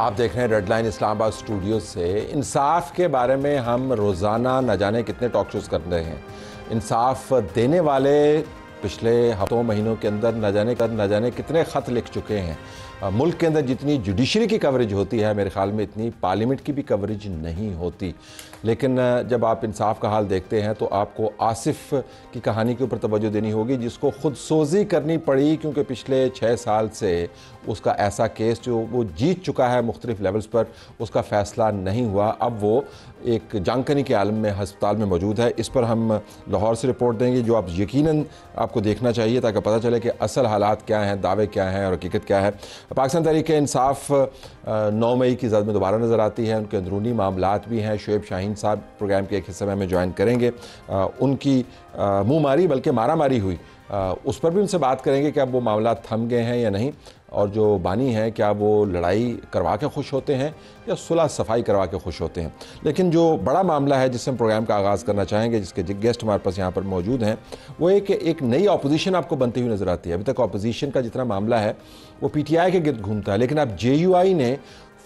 آپ دیکھ رہے ہیں ریڈ لائن اسلام آباد اسٹوڈیو سے۔ انصاف کے بارے میں ہم روزانہ نہ جانے کتنے ٹاک شوز کر رہے ہیں۔ انصاف دینے والے پچھلے ہفتوں مہینوں کے اندر نہ جانے کتنے خط لکھ چکے ہیں۔ ملک کے اندر جتنی جوڈیشری کی کوریج ہوتی ہے میرے خیال میں اتنی پارلیمنٹ کی بھی کوریج نہیں ہوتی۔ لیکن جب آپ انصاف کا حال دیکھتے ہیں تو آپ کو آصف کی کہانی کے اوپر توجہ دینی ہوگی، جس کو خود سوزی کرنی پڑی کیونکہ پچھلے 6 سال سے اس کا ایسا کیس جو وہ جیت چکا ہے مختلف لیولز پر، اس کا فیصلہ نہیں ہوا۔ اب وہ ایک جانکنی کے عالم میں ہسپتال میں موجود ہے۔ اس پر ہم لاہور سے رپورٹ دیں گے جو آپ یقیناً آپ کو دیکھنا چاہیے تاکہ پتہ چلے کہ اصل حالات کیا ہیں، دعوے کیا ہیں اور حقیقت کیا ہے۔ پاکستان تحریک انصاف 9 مئی کی زد میں دوبارہ نظر آتی ہے۔ ان کے اندرونی معاملات بھی ہیں۔ شعیب شاہین صاحب پروگرام کے ایک حصے میں ہمیں جوائن کریں گے۔ ان کی منہ ماری بلکہ مارا ماری ہوئی، اس پر بھی ان سے بات کریں گے کہ اب وہ معاملات تھم گئے ہیں یا نہیں، اور جو بانی ہیں کیا وہ لڑائی کروا کے خوش ہوتے ہیں یا صلح صفائی کروا کے خوش ہوتے ہیں۔ لیکن جو بڑا معاملہ ہے جس سے ہم پروگرام کا آغاز کرنا چاہیں گے، جس کے گیسٹ ہمارے پاس یہاں پر موجود ہیں، وہ ایک نئی اپوزیشن آپ کو بنتی ہوئی نظر آتی ہے۔ ابھی تک اپوزیشن کا جتنا معاملہ ہے وہ پی ٹی آئی کے گرد گھومتا ہے، لیکن اب جے یو آئی نے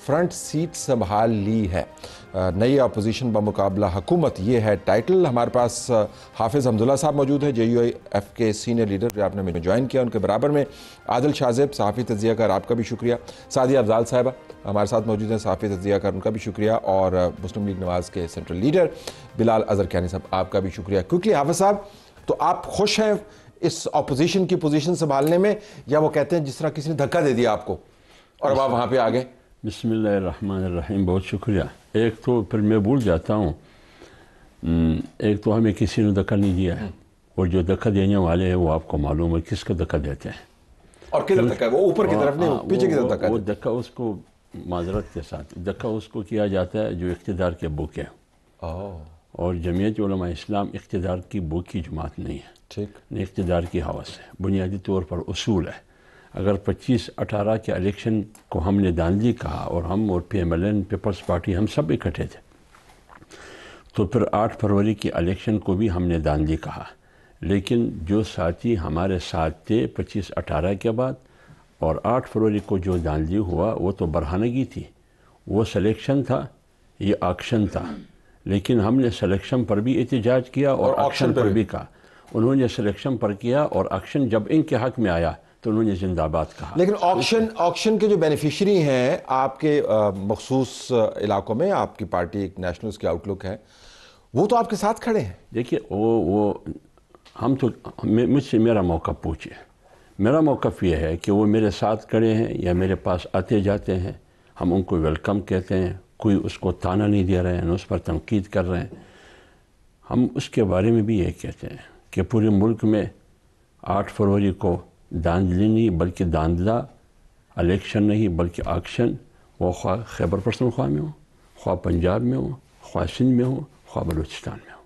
فرنٹ سیٹ سنبھال لی ہے۔ نئی اپوزیشن بمقابلہ حکومت، یہ ہے ٹائٹل۔ ہمارے پاس حافظ حمداللہ صاحب موجود ہیں، جے یو آئی ایف کے سینئر لیڈر جو آپ نے مجھے جوائن کیا۔ ان کے برابر میں عادل شاہ زیب، صحافی تجزیہ کار، آپ کا بھی شکریہ۔ سعدیہ افضال صاحبہ ہمارے ساتھ موجود ہیں، صحافی تجزیہ کار، ان کا بھی شکریہ۔ اور مسلم لیگ نواز کے سینٹرل لیڈر بلال اظہر کیانی صاحب، آپ کا بھی شکریہ۔ کوئکلی حافظ صاحب، تو آپ خوش ہیں اس اپوزیشن کی پوزیشن سنبھالنے میں، یا وہ کہتے ہیں جس طرح کسی نے دھکا دے دیا آپ کو اور اب آپ وہاں پہ آگے؟ بسم اللہ الرحمن الرحیم، بہت شکریہ۔ ایک تو پھر میں بھول جاتا ہوں، ایک تو ہمیں کسی نے دھکا نہیں دیا ہے، اور جو دھکا دینے والے ہیں وہ آپ کو معلوم ہے کس کا دھکا دیتے ہیں اور کدھر دھکا ہے؟ وہ اوپر کی طرف نہیں، پیچھے کی طرف دھکا ہے؟ وہ دھکا اس کو معذرت کے ساتھ دھکا اس کو کیا جاتا ہے جو اقتدار کے بھوک ہے، اور جمعیت علماء اسلام اقتدار کی بھوک کی جماعت نہیں ہے، ٹھیک، اقتدار کی حوث ہے۔ بنیادی طور پر اصول ہے۔ اگر 25/18 کے الیکشن کو ہم نے دھاندلی کہا، اور ہم اور P M L N, Peoples Party, ہم سب اکٹھے تھے، تو پھر 8 فروری کے الیکشن کو بھی ہم نے دھاندلی کہا۔ لیکن جو ساتھی ہمارے ساتھ تھے 25/18 کے بعد اور 8 فروری کو جو دھاندلی ہوا، وہ تو برہنگی تھی، وہ سلیکشن تھا، یہ آکشن تھا۔ لیکن ہم نے سلیکشن پر بھی احتجاج کیا اور آکشن پر بھی کہا۔ انہوں نے سلیکشن پر کیا، اور آکشن جب ان کے حق میں آیا تو انہوں نے زندہ باد کہا۔ لیکن آکشن کے جو بینیفیشری ہیں آپ کے مخصوص علاقوں میں، آپ کی پارٹی ایک نیشنلز کی آؤٹ لک ہے، وہ تو آپ کے ساتھ کھڑے ہیں۔ دیکھیے وہ ہم تو مجھ سے میرا موقف پوچھے۔ میرا موقف یہ ہے کہ وہ میرے ساتھ کھڑے ہیں یا میرے پاس آتے جاتے ہیں، ہم ان کو ویلکم کہتے ہیں، کوئی اس کو تانا نہیں دے رہے ہیں، نہ اس پر تنقید کر رہے ہیں۔ ہم اس کے بارے میں بھی یہ کہتے ہیں کہ پورے ملک میں 8 فروری کو دھاندلی نہیں بلکہ دھاندلا، الیکشن نہیں بلکہ آکشن، وہ خواہ خیبر پختونخوا میں ہو، خواہ پنجاب میں ہو، خواہ سندھ میں ہو، خواہ بلوچستان میں ہو،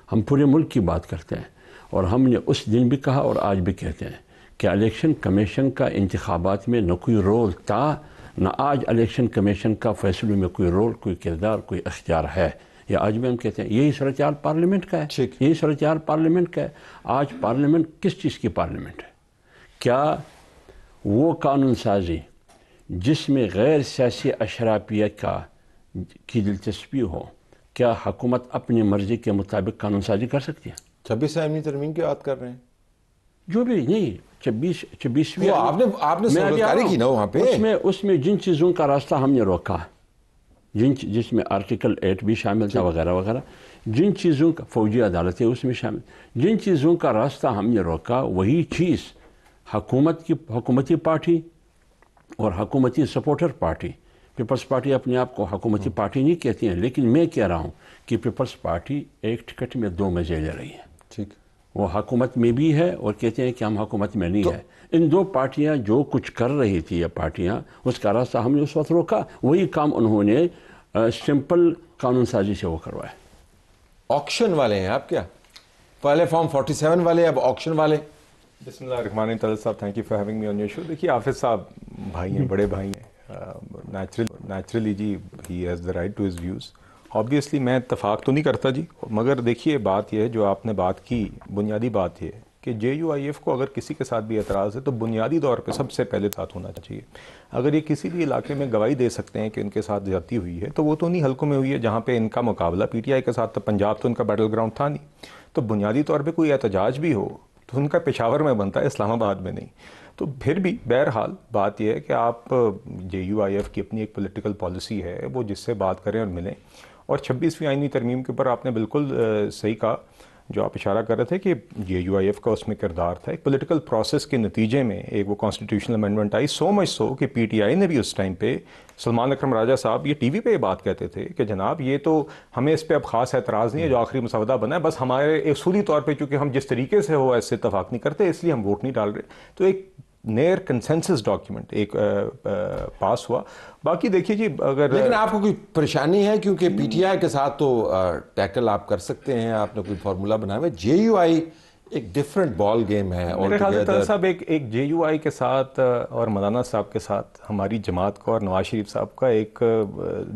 ہم پورے ملک کی بات کرتے ہیں۔ اور ہم نے اس دن بھی کہا اور آج بھی کہتے ہیں کہ الیکشن کمیشن کا انتخابات میں نہ کوئی رول تھا، نہ آج الیکشن کمیشن کا فیصلوں میں کوئی رول، کوئی کردار، کوئی اختیار ہے۔ یا آج بھی ہم کہتے ہیں یہی صورتحال پارلیمنٹ کا ہے، یہی صورتحال پارلیمنٹ کا ہے۔ آج پارلیمنٹ کس چیز کی پارلیمنٹ ہے؟ کیا وہ قانون سازی جس میں غیر سیاسی اشرافیہ کی دلچسپی ہو، کیا حکومت اپنی مرضی کے مطابق قانون سازی کر سکتی ہے؟ 26 آئینی ترمیم کی بات کر رہے ہیں؟ جو بھی نہیں، 26ویں آپ نے سہولتکاری کی نا وہاں پہ، اس میں جن چیزوں کا راستہ ہم نے روکا، جس میں آرٹیکل 8 بھی شامل تھا وغیرہ وغیرہ، جن چیزوں کا فوجی عدالتیں اس میں شامل، جن چیزوں کا راستہ ہم نے روکا، وہی چیز حکومتی پارٹی اور حکومتی سپورٹر پارٹی، پیپلز پارٹی اپنے آپ کو حکومتی پارٹی نہیں کہتی ہیں، لیکن میں کہہ رہا ہوں کہ پیپلز پارٹی ایک ٹکٹ میں 2 مزے لے رہی ہے۔ ٹھیک، وہ حکومت میں بھی ہے اور کہتے ہیں کہ ہم حکومت میں نہیں ہے۔ ان 2 پارٹیاں جو کچھ کر رہی تھی، یہ پارٹیاں، اس کا راستہ ہم نے اس وقت روکا، وہی کام انہوں نے سمپل قانون سازی سے وہ کروایا۔ آکشن والے ہیں آپ؟ کیا پہلے فارم 47 والے، اب آکشن والے؟ بسم اللہ الرحمن الرحیم۔ طلعت صاحب، thank you for having me on your show. دیکھیے حافظ صاحب بھائی ہیں، بڑے بھائی ہیں، نیچرلی جی he has the right to his views. Obviously میں اتفاق تو نہیں کرتا جی، مگر دیکھیے بات یہ ہے جو آپ نے بات کی، بنیادی بات یہ ہے کہ JUIF کو اگر کسی کے ساتھ بھی اعتراض ہے تو بنیادی طور پہ سب سے پہلے ساتھ ہونا چاہیے. اگر یہ کسی بھی علاقے میں گواہی دے سکتے ہیں کہ ان کے ساتھ زیادتی ہوئی ہے تو وہ تو انہیں حلقوں میں ہوئی ہے جہاں پہ ان کا مقابلہ PTI کے ساتھ تھا. پنجاب تو ان کا بیٹل گراؤنڈ تھا نہیں. تو بنیادی طور پہ کوئی احتجاج بھی ہو تو ان کا پشاور میں بنتا ہے, اسلام آباد میں نہیں. تو پھر بھی بہرحال بات یہ ہے کہ آپ JUIF کی اپنی ایک پولیٹیکل پالیسی ہے, وہ جس سے بات کریں اور ملیں. اور 26ویں آئینی ترمیم کے اوپر آپ نے بالکل صحیح کہا جو آپ اشارہ کر رہے تھے کہ JUIF کا اس میں کردار تھا. ایک پولیٹیکل پروسیس کے نتیجے میں ایک وہ کانسٹیٹیوشنل امینڈمنٹ آئی, سو مچ سو کہ PTI نے بھی اس ٹائم پہ, سلمان اکرم راجہ صاحب یہ ٹی وی پہ یہ بات کہتے تھے کہ جناب یہ تو ہمیں اس پہ اب خاص اعتراض نہیں ہے جو آخری مسودہ بنا ہے, بس ہمارے اصولی طور پہ چونکہ ہم جس طریقے سے ہو ایسے اتفاق نہیں کرتے اس لیے ہم ووٹ نہیں ڈال رہے. تو ایک نیئر کنسنسس ڈاکیومنٹ ایک پاس ہوا. باقی دیکھیے جی اگر لیکن آپ کو کوئی پریشانی ہے کیونکہ PTI کے ساتھ تو ٹیکل آپ کر سکتے ہیں, آپ نے کوئی فارمولہ بنایا ہوا ہے. JUI ایک ڈیفرنٹ بال گیم ہے. میرے خیال سے صاحب ایک JUI کے ساتھ اور مولانا صاحب کے ساتھ ہماری جماعت کا اور نواز شریف صاحب کا ایک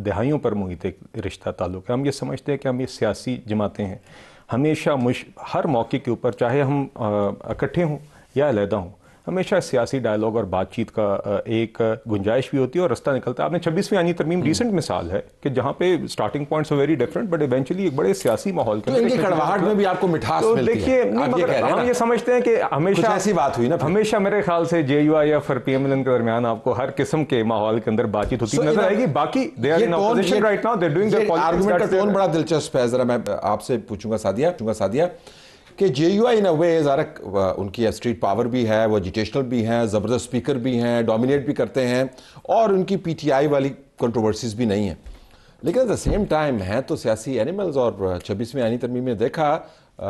دہائیوں پر محیط ایک رشتہ تعلق ہے. ہم یہ سمجھتے ہیں کہ ہم یہ سیاسی جماعتیں ہیں, ہمیشہ ہر موقع کے اوپر چاہے ہم اکٹھے ہوں یا علیحدہ ہوں ہمیشہ سیاسی ڈائلاگ اور بات چیت کا ایک گنجائش بھی ہوتی ہے اور رستہ نکلتا ہے. آپ نے 26ویں آئینی ترمیم ریسنٹ مثال ہے کہ جہاں پہ starting points very different but eventually ایک بڑے سیاسی ماحول کے ان کی کڑواہٹ میں بھی آپ کو مٹھاس ملتی ہے. دیکھیے ہم یہ سمجھتے ہیں کہ ہمیشہ ایسی بات ہوئی نا, ہمیشہ میرے خیال سے JUIF اور PMLN کے درمیان آپ کو ہر قسم کے ماحول کے اندر بات چیت ہوتی نظر آئے گی. باقی they are in opposition right now, they're doing their politics. Argument کا ٹون بڑا دلچسپ ہے. ذرا میں آپ سے پوچھوں گا سعدیہ کہ JUI ان اے وے ذرا ان کی اسٹریٹ پاور بھی ہے, وہ ایجوٹیشنل بھی ہیں, زبردست اسپیکر بھی ہیں, ڈومینیٹ بھی کرتے ہیں, اور ان کی PTI والی کنٹروورسیز بھی نہیں ہیں, لیکن ایٹ دا سیم ٹائم ہیں تو سیاسی اینیملز. اور 26ویں آئینی ترمیم میں دیکھا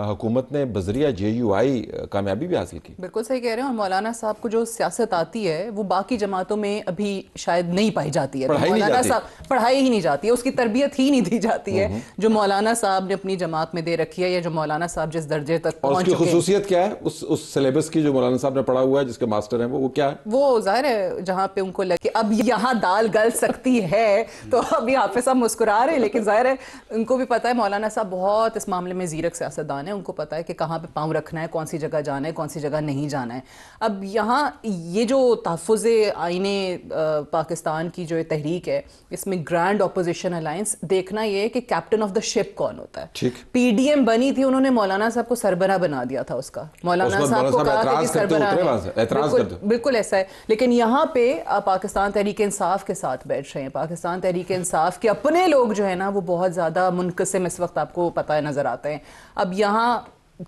حکومت نے بذریعہ JUI کامیابی بھی حاصل کی. بالکل صحیح کہہ رہے ہیں. اور مولانا صاحب کو جو سیاست آتی ہے وہ باقی جماعتوں میں ابھی شاید نہیں پائی جاتی ہے. مولانا صاحب پڑھائی ہی نہیں جاتی ہے, اس کی تربیت ہی نہیں دی جاتی ہے جو مولانا صاحب نے اپنی جماعت میں دے رکھی ہے, یا جو مولانا صاحب جس درجے تک پہنچ چکے ہیں. اس کی خصوصیت کیا ہے اس سلیبس کی جو مولانا صاحب نے پڑھا ہوا ہے, جس کے ماسٹر ہیں وہ کیا ہے؟ وہ ظاہر ہے جہاں پہ ان کو لگے کہ اب یہاں دال گل سکتی ہے تو ابھی حافظ صاحب مسکرا رہے ہیں, لیکن ظاہر ہے ان کو بھی پتا ہے مولانا صاحب بہت اس معاملے میں زیرک سیاستدان ہیں. ان کو پتا ہے کہ کہاں پہ پاؤں رکھنا ہے, کون سی جگہ جانا ہے, کون سی جگہ نہیں جانا ہے. اب یہاں یہ جو تحفظ آئین پاکستان کی جو تحریک ہے, اس میں گرینڈ اپوزیشن الائنس, دیکھنا یہ ہے کہ کیپٹن آف دا شپ کون ہوتا ہے. PDM بنی تھی, انہوں نے مولانا صاحب کو سربراہ بنا دیا تھا اس کا. مولانا صاحب کو کہا کہ سربراہ, بالکل ایسا ہے. لیکن یہاں پہ پاکستان تحریک انصاف کے ساتھ بیٹھ رہے ہیں. پاکستان تحریک انصاف کے اپنے لوگ جو ہے نا وہ بہت زیادہ منقسم اس وقت آپ کو پتہ ہے نظر آتے ہیں. اب یہاں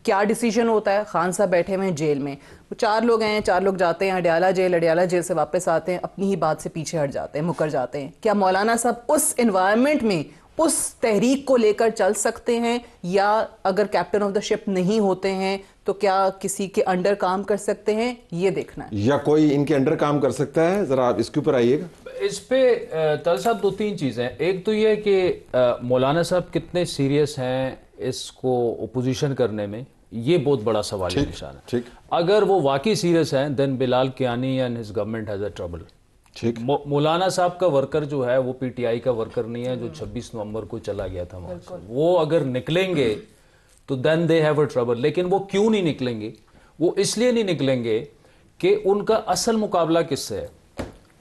کیا ڈیسیجن ہوتا ہے؟ خان صاحب بیٹھے ہوئے ہیں جیل میں, 4 لوگ ہیں, 4 لوگ جاتے ہیں اڈیالہ جیل سے واپس آتے ہیں, اپنی ہی بات سے پیچھے ہٹ جاتے ہیں, مکر جاتے ہیں. کیا مولانا صاحب اس انوائرمنٹ میں اس تحریک کو لے کر چل سکتے ہیں, یا اگر کیپٹن آف دا شپ نہیں ہوتے ہیں تو کیا کسی کے انڈر کام کر سکتے ہیں؟ یہ دیکھنا ہے. یا کوئی ان کے انڈر کام کر سکتا ہے؟ ذرا آپ اس کے اوپر آئیے گا. اس پہ طاہر صاحب 2-3 چیزیں. ایک تو یہ کہ مولانا صاحب کتنے سیریس ہیں اس کو اپوزیشن کرنے میں, یہ بہت بڑا سوال نشان ہے. اگر وہ واقعی سیریس ہیں then Bilal Kayani and his government has a trouble. مولانا صاحب کا ورکر جو ہے وہ PTI کا ورکر نہیں ہے جو 26 نومبر کو چلا گیا تھا وہاں سے. وہ اگر نکلیں گے تو then they have a trouble. لیکن وہ کیوں نہیں نکلیں گے؟ وہ اس لیے نہیں نکلیں گے کہ ان کا اصل مقابلہ کس سے ہے؟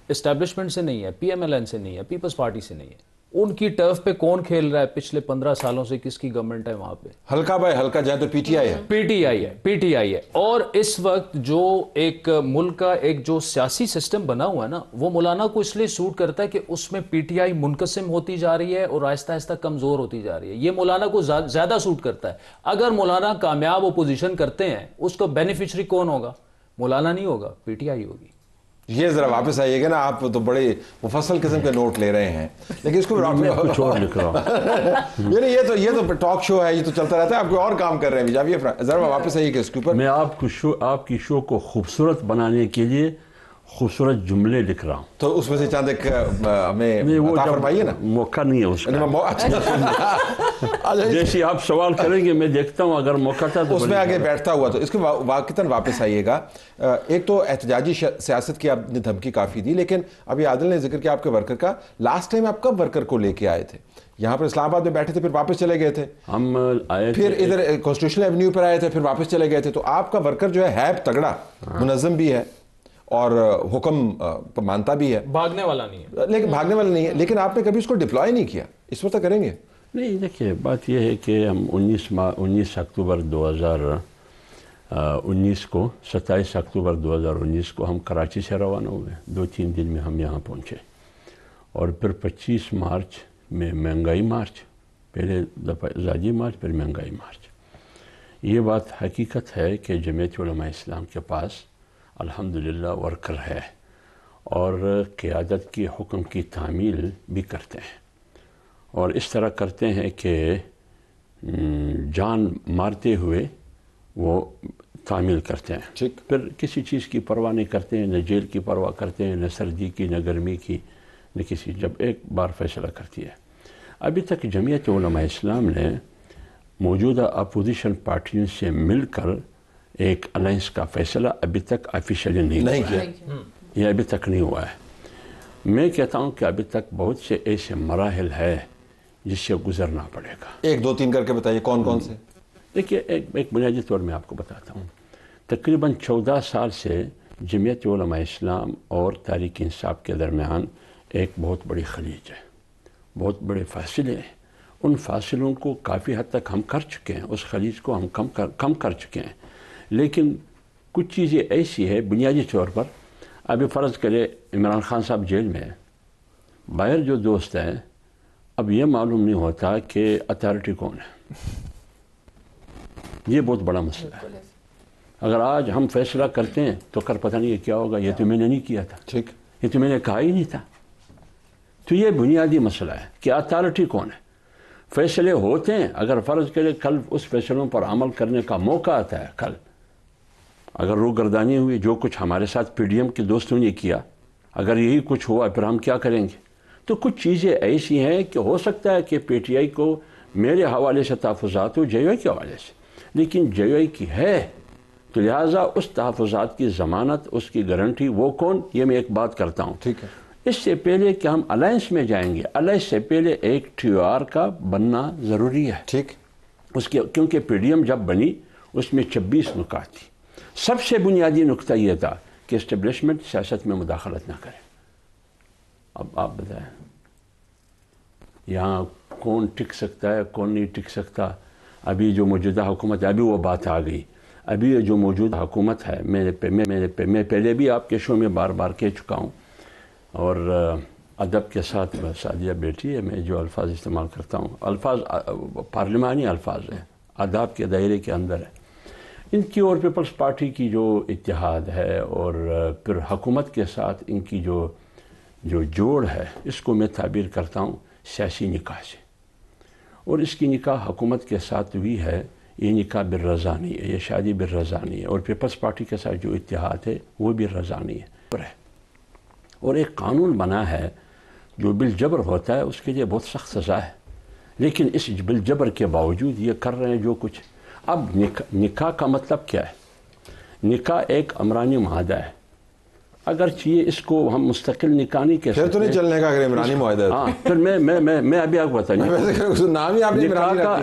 اسٹیبلشمنٹ سے نہیں ہے, PMLN سے نہیں ہے, پیپلز پارٹی سے نہیں ہے. ان کی ٹرف پہ کون کھیل رہا ہے پچھلے 15 سالوں سے؟ کس کی گورنمنٹ ہے وہاں پہ؟ ہلکا بائی ہلکا جائے تو PTI ہے. اور اس وقت جو ایک ملک کا ایک جو سیاسی سسٹم بنا ہوا ہے نا, وہ مولانا کو اس لیے سوٹ کرتا ہے کہ اس میں PTI منقسم ہوتی جا رہی ہے اور آہستہ آہستہ کمزور ہوتی جا رہی ہے. یہ مولانا کو زیادہ سوٹ کرتا ہے. اگر مولانا کامیاب اپوزیشن کرتے ہیں, اس کا بینیفیشری کون ہوگا؟ مولانا نہیں ہوگا, PTI ہوگی. یہ ذرا واپس آئیے گا نا, آپ تو بڑے مفصل قسم کے نوٹ لے رہے ہیں, لیکن اس کو کچھ اور لکھ رہا ہوں. یہ تو ٹاک شو ہے, یہ تو چلتا رہتا ہے, آپ کوئی اور کام کر رہے ہیں. ذرا واپس آئیے کہ اس کے اوپر میں آپ کی شو کو خوبصورت بنانے کے لیے خوبصورت جملے لکھ رہا ہوں. تو اس میں سے چاند ایک ہمیں عطا فرمائیے نا. موقع نہیں ہے اس کا. جیسے آپ سوال کریں گے میں دیکھتا ہوں اگر موقع تھا تو اس میں آگے بیٹھتا ہوا. تو اس کے واقعتاً واپس آئیے گا. ایک تو احتجاجی سیاست کی آپ نے دھمکی کافی دی, لیکن ابھی عادل نے ذکر کیا آپ کے ورکر کا. لاسٹ ٹائم آپ کب ورکر کو لے کے آئے تھے؟ یہاں پر اسلام آباد میں بیٹھے تھے پھر واپس چلے گئے تھے, ہم آئے پھر ادھر کانسٹیٹیوشنل ایونیو پر آئے تھے پھر واپس چلے گئے تھے. تو آپ کا ورکر جو ہے تگڑا, منظم بھی ہے اور حکم مانتا بھی ہے, بھاگنے والا نہیں ہے. لیکن بھاگنے والا نہیں ہے, لیکن آپ نے کبھی اس کو ڈپلوائے نہیں کیا. اس وقت کریں گے نہیں. دیکھیے بات یہ ہے کہ ہم 19 اکتوبر 2019 کو 27 اکتوبر 2019 کو ہم کراچی سے روانہ ہوئے. 2-3 دن میں ہم یہاں پہنچے اور پھر 25 مارچ میں مہنگائی مارچ, پہلے دفعہ زاجی مارچ پھر مہنگائی مارچ. یہ بات حقیقت ہے کہ جمعیت علماء اسلام کے پاس الحمدللہ ورکر ہے اور قیادت کی حکم کی تعمیل بھی کرتے ہیں, اور اس طرح کرتے ہیں کہ جان مارتے ہوئے وہ تعمیل کرتے ہیں. پھر کسی چیز کی پرواہ نہیں کرتے ہیں, نہ جیل کی پرواہ کرتے ہیں, نہ سردی کی, نہ گرمی کی, نہ کسی. جب ایک بار فیصلہ کرتی ہے. ابھی تک جمعیت علماء اسلام نے موجودہ اپوزیشن پارٹیوں سے مل کر ایک الائنس کا فیصلہ ابھی تک آفیشلی نہیں کیا. یہ ابھی تک نہیں ہوا ہے. میں کہتا ہوں کہ ابھی تک بہت سے ایسے مراحل ہے جس سے گزرنا پڑے گا. 1 2 3 کر کے بتائیے کون کون سے. دیکھیے ایک بنیادی طور میں آپ کو بتاتا ہوں. تقریباً 14 سال سے جمعیت علماء اسلام اور تحریک انصاف کے درمیان ایک بہت بڑی خلیج ہے, بہت بڑے فاصلے ہیں. ان فاصلوں کو کافی حد تک ہم کر چکے ہیں, اس خلیج کو ہم کم کر چکے ہیں. لیکن کچھ چیزیں ایسی ہے بنیادی طور پر. ابھی فرض کرے عمران خان صاحب جیل میں ہیں, باہر جو دوست ہیں اب یہ معلوم نہیں ہوتا کہ اتھارٹی کون ہے. یہ بہت بڑا مسئلہ ہے. اگر آج ہم فیصلہ کرتے ہیں تو کر پتہ نہیں کیا ہوگا, یہ تو میں نے نہیں کیا تھا, یہ تو میں نے کہا ہی نہیں تھا. تو یہ بنیادی مسئلہ ہے کہ اتھارٹی کون ہے. فیصلے ہوتے ہیں, اگر فرض کرے کل اس فیصلوں پر عمل کرنے کا موقع آتا ہے, کل اگر روگردانی ہوئی, جو کچھ ہمارے ساتھ پی ڈی ایم کے دوستوں نے کیا, اگر یہی کچھ ہوا پھر ہم کیا کریں گے. تو کچھ چیزیں ایسی ہیں کہ ہو سکتا ہے کہ پی ٹی آئی کو میرے حوالے سے تحفظات ہو, جے یو آئی کے حوالے سے, لیکن جے یو آئی کی ہے, تو لہٰذا اس تحفظات کی ضمانت, اس کی گارنٹی وہ کون. یہ میں ایک بات کرتا ہوں. ٹھیک ہے. اس سے پہلے کہ ہم الائنس میں جائیں گے, الائنس سے پہلے ایک ٹی او آر کا بننا ضروری ہے. ٹھیک. اس کے کیونکہ پی ڈی ایم جب بنی اس میں 26 نکات تھی. سب سے بنیادی نقطہ یہ تھا کہ اسٹیبلشمنٹ سیاست میں مداخلت نہ کرے. اب آپ بتائیں یہاں کون ٹک سکتا ہے کون نہیں ٹک سکتا. ابھی جو موجودہ حکومت ہے, ابھی وہ بات آ گئی. ابھی جو موجودہ حکومت ہے, میں پہلے بھی آپ کے شو میں بار بار کہہ چکا ہوں, اور ادب کے ساتھ سعدیہ بیٹی ہے, میں جو الفاظ استعمال کرتا ہوں الفاظ پارلیمانی الفاظ ہیں, آداب کے دائرے کے اندر ہے. ان کی اور پیپلز پارٹی کی جو اتحاد ہے اور پھر حکومت کے ساتھ ان کی جو جوڑ ہے, اس کو میں تعبیر کرتا ہوں سیاسی نکاح سے. اور اس کی نکاح حکومت کے ساتھ بھی ہے, یہ نکاح بالرضا نہیں ہے, یہ شادی بالرضا نہیں ہے. اور پیپلز پارٹی کے ساتھ جو اتحاد ہے وہ بھی رضا نہیں ہے. اور ایک قانون بنا ہے جو بالجبر ہوتا ہے, اس کے لیے بہت سخت سزا ہے. لیکن اس بالجبر کے باوجود یہ کر رہے ہیں جو کچھ. اب نکاح کا مطلب کیا ہے؟ نکاح ایک عمرانی معاہدہ ہے. اگر چاہیے اس کو ہم مستقل نکاح نہیں کہہ سکتے. پھر تو نہیں چلنے کا اگر عمرانی معاہدہ. ہاں, پھر میں ابھی آپ کو بتائیں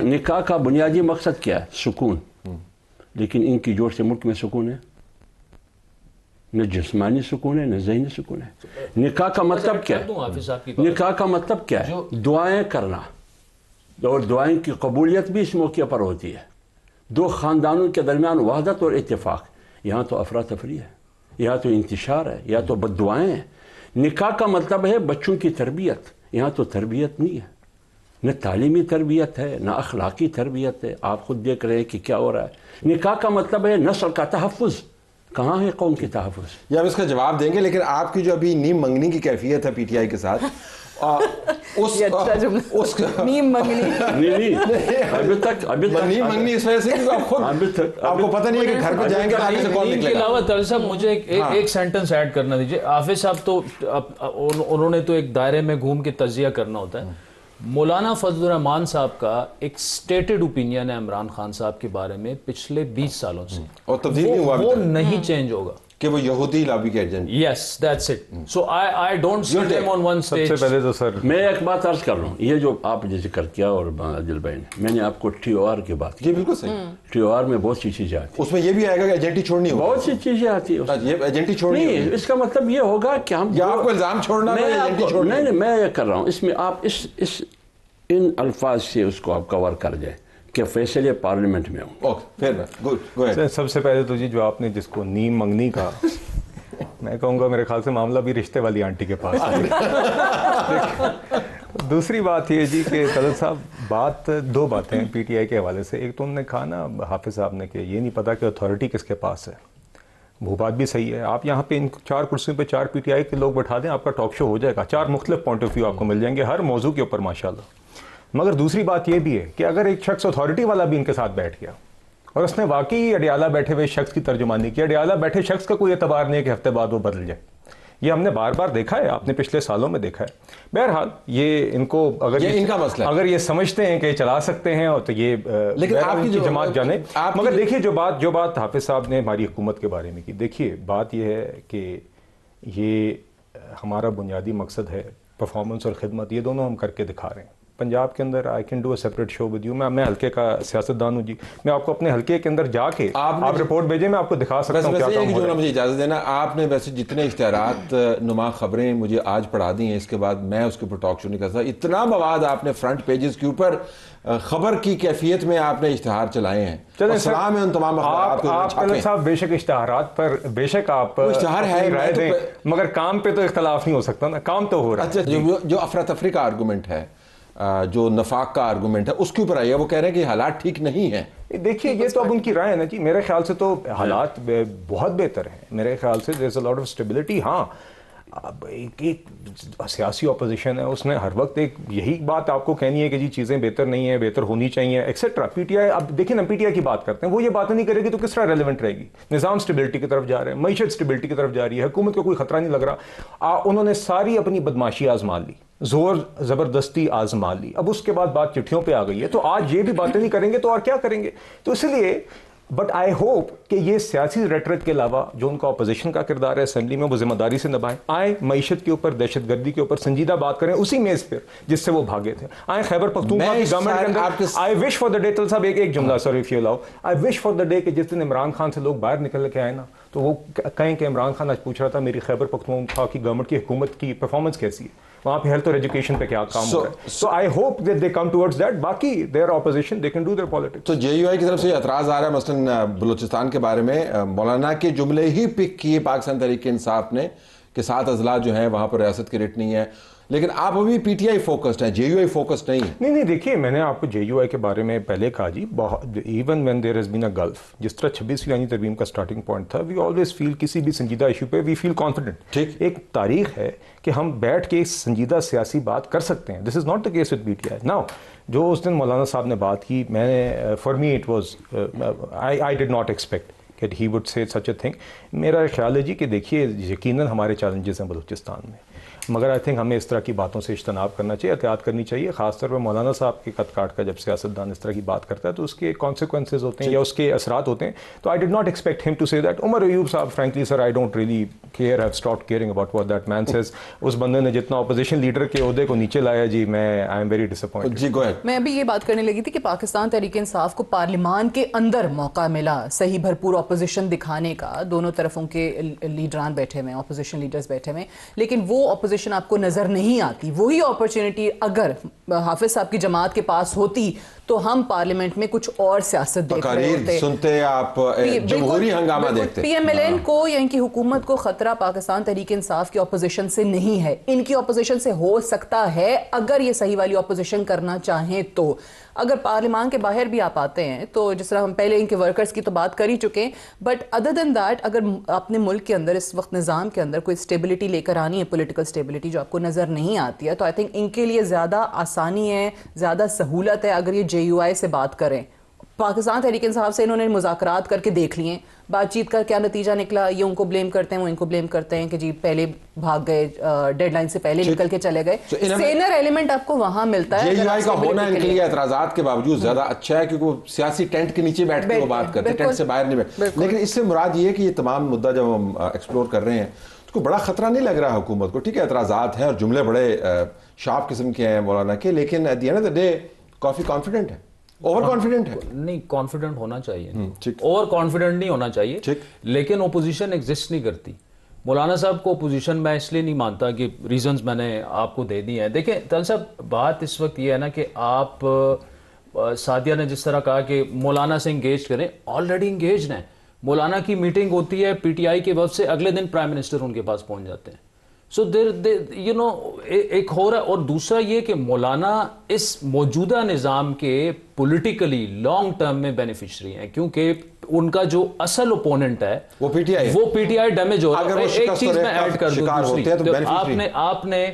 نکاح کا بنیادی مقصد کیا ہے؟ سکون. لیکن ان کی جوڑ سے ملک میں سکون ہے, نہ جسمانی سکون ہے نہ ذہنی سکون ہے. نکاح کا مطلب کیا ہے؟ نکاح کا مطلب کیا ہے؟ دعائیں کرنا, اور دعائیں کی قبولیت بھی اس موقع پر ہوتی ہے. 2 خاندانوں کے درمیان وحدت اور اتفاق. یہاں تو افراتفری ہے, یہاں تو انتشار ہے, یا تو بد دعائیں ہیں. نکاح کا مطلب ہے بچوں کی تربیت. یہاں تو تربیت نہیں ہے, نہ تعلیمی تربیت ہے نہ اخلاقی تربیت ہے. آپ خود دیکھ رہے ہیں کہ کیا ہو رہا ہے. نکاح کا مطلب ہے نسل کا تحفظ. کہاں ہے قوم کی تحفظ؟ یہ آپ اس کا جواب دیں گے، لیکن آپ کی جو ابھی نیم منگنی کی کیفیت ہے پی ٹی آئی کے ساتھ، نیم منگنی نیم منگنی اس وجہ سے کہ آپ خود آپ کو پتہ نہیں ہے کہ گھر پہ جائیں گے اور آگے سے کون کے نکلے گا. علاوہ طاہر صاحب مجھے ایک سینٹنس ایڈ کرنا دیجیے. حافظ صاحب تو انہوں نے تو ایک دائرے میں گھوم کے تجزیہ کرنا ہوتا ہے. مولانا فضل الرحمان صاحب کا ایک سٹیٹڈ اوپینین ہے عمران خان صاحب کے بارے میں پچھلے 20 سالوں سے، اور تبدیل نہیں ہوا وہ نہیں چینج ہوگا کہ وہ یہودی لابی کے agent. Yes that's it. So I don't see them on one sub stage. سے پہلے تو سر میں ایک بات عرض کر رہا ہوں، یہ جو آپ نے ذکر کیا اور عادل بھائی نے، میں نے آپ کو ٹی او آر کی بات کی. یہ بالکل صحیح. ٹی او آر میں بہت سی چیزیں آتی ہیں، اس میں یہ بھی آئے گا کہ ایجنٹی چھوڑنی ہوگی. بہت سی چیزیں آتی ہیں. یہ ایجنٹی چھوڑنی نہیں، ہوگی. اس کا مطلب یہ ہوگا کہ ہم یا آپ کو الزام چھوڑنا ہے یا ایجنٹی چھوڑنا ہے. نہیں، میں یہ کر رہا ہوں، اس میں آپ ان الفاظ سے اس کو آپ کور کر جائیں کہ فیصلے پارلیمنٹ میں ہوں. اوکے پھر گڈ گو اہیڈ. سب سے پہلے تو جی جو آپ نے جس کو نیم منگنی کا، میں کہوں گا میرے خیال سے معاملہ بھی رشتے والی آنٹی کے پاس ہے. دوسری بات یہ جی کہ طلعت صاحب دو باتیں پی ٹی آئی کے حوالے سے. ایک تو انہوں نے کہا نا حافظ صاحب نے کہ یہ نہیں پتا کہ اتھارٹی کس کے پاس ہے. وہ بات بھی صحیح ہے. آپ یہاں پہ ان 4 کرسیوں پہ 4 پی ٹی آئی کے لوگ بٹھا دیں، آپ کا ٹاک شو ہو جائے گا. 4 مختلف پوائنٹ آف ویو آپ کو مل جائیں گے ہر موضوع کے اوپر ماشاءاللہ. مگر دوسری بات یہ بھی ہے کہ اگر ایک شخص اتھارٹی والا بھی ان کے ساتھ بیٹھ گیا اور اس نے واقعی اڈیالہ بیٹھے ہوئے شخص کی ترجمانی کی، اڈیالہ بیٹھے شخص کا کوئی اعتبار نہیں ہے کہ ہفتے بعد وہ بدل جائے. یہ ہم نے بار بار دیکھا ہے، آپ نے پچھلے سالوں میں دیکھا ہے. بہرحال یہ ان کو اگر یہ ان کا مسئلہ ہے. اگر یہ سمجھتے ہیں کہ چلا سکتے ہیں اور تو یہ لیکن آپ کی جماعت جانے. مگر دیکھیے جو بات حافظ صاحب نے ہماری حکومت کے بارے میں کی، دیکھیے بات یہ ہے کہ یہ ہمارا بنیادی مقصد ہے پرفارمنس اور خدمت، یہ دونوں ہم کر کے دکھا رہے ہیں. پنجاب کے اندر I can do a separate show with you. میں حلقے کا سیاستدان ہوں جی، میں آپ کو اپنے حلقے کے اندر جا کے آپ رپورٹ بھیجیں، میں آپ کو دکھا سکتا ہوں کیا کام ہو رہا ہے. مجھے اجازت دینا، آپ نے ویسے جتنے اشتہارات نما خبریں مجھے آج پڑھا دی ہیں، اس کے بعد میں اس کے اوپر ٹاک شو نہیں کر سکتا. اتنا مواد آپ نے فرنٹ پیجز کے اوپر خبر کی کیفیت میں آپ نے اشتہار چلائے ہیں. سلام ہے ان تمام اخبارات کو. آپ طلعت صاحب بے شک اشتہارات پر بے شک آپ اشتہار ہے رائے دیں، مگر کام پہ تو اختلاف نہیں ہو سکتا نا. کام تو ہو رہا ہے. اچھا، جو افراتفری کا آرگومنٹ ہے، جو نفاق کا آرگومنٹ ہے، اس کے اوپر آئیے. وہ کہہ رہے ہیں کہ حالات ٹھیک نہیں ہیں. دیکھیے یہ تو اب ان کی رائے ہے نا جی. میرے خیال سے تو حالات بہت بہتر ہیں میرے خیال سے. there's a lot of stability. ہاں اب ایک سیاسی اپوزیشن ہے، اس نے ہر وقت ایک یہی بات آپ کو کہنی ہے کہ جی چیزیں بہتر نہیں ہیں، بہتر ہونی چاہیے ایکسیٹرا. پی ٹی آئی اب دیکھیں نا، پی ٹی آئی کی بات کرتے ہیں، وہ یہ باتیں نہیں کرے گی تو کس طرح ریلیونٹ رہے گی. نظام سٹیبلٹی کی طرف جا رہے ہیں، معیشت سٹیبلٹی کی طرف جا رہی ہے، حکومت کو کوئی خطرہ نہیں لگ رہا. انہوں نے ساری اپنی بدماشی آزما لی، زور زبردستی آزما لی. اب اس کے بعد بات چٹھیوں پہ آ گئی ہے، تو آج یہ بھی باتیں نہیں کریں گے تو اور کیا کریں گے. تو اس لیے بٹ آئی ہوپ کہ یہ سیاسی ریٹرک کے علاوہ جو ان کا اپوزیشن کا کردار ہے اسمبلی میں، وہ ذمہ داری سے نبھائیں. آئیں معیشت کے اوپر، دہشت گردی کے اوپر سنجیدہ بات کریں اسی میز پر جس سے وہ بھاگے تھے. آئیں خیبر پختونخوا کی گورنمنٹ کے اندر. آئی وش فار دا ڈے، طلعت صاحب ایک جملہ sorry if you allow, I wish for the day کہ جس دن عمران خان سے لوگ باہر نکل کے آئے نا تو وہ کہیں کہ عمران خان آج پوچھ رہا تھا میری خیبر پختونخوا کی گورنمنٹ کی حکومت کی پرفارمنس کیسی ہے، وہاں پہ ہیلتھ اور ایجوکیشن پہ کیا کام ہو رہا ہے. So I hope that they come towards that. باقی their opposition they can do their politics. تو جے یو آئی کی طرف سے اعتراض آ رہا ہے مثلا بلوچستان کے بارے میں. مولانا کے جملے ہی پک کیے پاکستان تحریک انصاف نے کہ 7 اضلاع جو ہیں وہاں پر ریاست کی ریٹ نہیں ہے. لیکن آپ ابھی پی ٹی آئی فوکسڈ ہیں، جے یو آئی فوکسڈ نہیں. نہیں دیکھیے میں نے آپ کو جے یو آئی کے بارے میں پہلے کہا جی، even when there has been a gulf, جس طرح 26 فیانی ترمیم کا سٹارٹنگ پوائنٹ تھا، وی آلویز فیل کسی بھی سنجیدہ ایشو پہ وی فیل کانفیڈنٹ. ٹھیک، ایک تاریخ ہے کہ ہم بیٹھ کے سنجیدہ سیاسی بات کر سکتے ہیں. This is not the case with PTI ٹی آئی. ناؤ جو اس دن مولانا صاحب نے بات کی، میں نے for me it was I did not expect کہ he would say such a thing. میرا خیال ہے جی کہ دیکھیے یقیناً ہمارے چیلنجز ہیں بلوچستان میں، مگر آئی تھنک ہمیں اس طرح کی باتوں سے اجتناب کرنا چاہیے، احتیاط کرنی چاہیے. خاص طور پہ مولانا صاحب کے قد کاٹ کا جب سیاستدان اس طرح کی بات کرتا ہے تو اس کے کانسیکوینسز ہوتے ہیں یا اس کے اثرات ہوتے ہیں. تو I did not expect him to say that. Umar Ayub صاحب frankly sir I don't really care, have stopped caring about what that man says. اس بندے نے جتنا اپوزیشن لیڈر کے عہدے کو نیچے لایا جی، میں I am very disappointed. جی گو اہیڈ. میں ابھی یہ بات کرنے لگی تھی کہ پاکستان تحریک انصاف کو پارلیمان کے اندر موقع ملا صحیح بھرپور اپوزیشن دکھانے کا. دونوں طرفوں کے لیڈران بیٹھے ہوئے ہیں، اپوزیشن لیڈرز بیٹھے ہوئے ہیں، لیکن وہ اپوزیشن آپ کو نظر نہیں آتی. وہی اپرچونٹی اگر حافظ صاحب کی جماعت کے پاس ہوتی تو ہم پارلیمنٹ میں کچھ اور سیاست دیکھ رہے ہوتے. سنتے آپ جمہوری ہنگامہ دیکھتے. پی ایم ایل این کو یا ان کی حکومت کو خطرہ پاکستان تحریک انصاف کی اپوزیشن سے نہیں ہے. ان کی اپوزیشن سے ہو سکتا ہے اگر یہ صحیح والی اپوزیشن کرنا چاہیں تو. اگر پارلیمان کے باہر بھی آپ آتے ہیں تو جس طرح ہم پہلے ان کے ورکرز کی تو بات کر ہی چکے ہیں, بٹ ادر دین دیٹ اگر اپنے ملک کے اندر اس وقت نظام کے اندر کوئی اسٹیبلٹی لے کر آنی ہے, پولیٹیکل اسٹیبلٹی جو آپ کو نظر نہیں آتی ہے, تو آئی تھنک ان کے لیے زیادہ آسانی ہے, زیادہ سہولت ہے اگر یہ جے یو آئی سے بات کریں. پاکستان تحریک انصاف سے انہوں نے مذاکرات کر کے دیکھ لیے, بات چیت کا کیا نتیجہ نکلا, یہ ان کو بلیم کرتے ہیں, وہ ان کو بلیم کرتے ہیں کہ جی پہلے بھاگ گئے, ڈیڈ لائن سے پہلے نکل کے چلے گئے. سینر ایلیمنٹ آپ کو وہاں ملتا ہے. جے یو آئی کا ہونا ان کے لیے اعتراضات کے باوجود زیادہ اچھا ہے کیونکہ وہ سیاسی ٹینٹ کے نیچے بیٹھ کے وہ بات کرتے ہیں, ٹینٹ سے باہر نہیں بیٹھتے. لیکن اس سے مراد یہ ہے کہ یہ تمام مدعا جب ہم ایکسپلور کر رہے ہیں اس کو بڑا خطرہ نہیں لگ رہا ہے حکومت کو. ٹھیک ہے اعتراضات ہیں اور جملے بڑے شارپ قسم کے ہیں مولانا کے, لیکن at the end of the day کافی کانفیڈنٹ ہے, اوور کانفیڈنٹ ہے. نہیں, کانفیڈنٹ ہونا چاہیے, اوور کانفیڈنٹ نہیں ہونا چاہیے, لیکن اپوزیشن ایگزسٹ نہیں کرتی. مولانا صاحب کو اپوزیشن میں اس لیے نہیں مانتا کہ ریزنز میں نے آپ کو دے دی ہیں. دیکھیں طلعت صاحب, بات اس وقت یہ ہے نا کہ آپ سعدیہ نے جس طرح کہا کہ مولانا سے انگیج کریں, آلریڈی انگیجڈ ہیں. مولانا کی میٹنگ ہوتی ہے پی ٹی آئی کے وفد سے, اگلے دن پرائم منسٹر ان کے پاس پہنچ جاتے ہیں. سو یو نو ایک ہو رہا ہے. اور دوسرا یہ کہ مولانا اس موجودہ نظام کے پولیٹیکلی لانگ ٹرم میں بینیفیشری ہیں, کیونکہ ان کا جو اصل اپوننٹ ہے وہ پی ٹی آئی ڈیمیج ہو رہا ہے. ایک چیز میں ایڈ کر دوں, آپ نے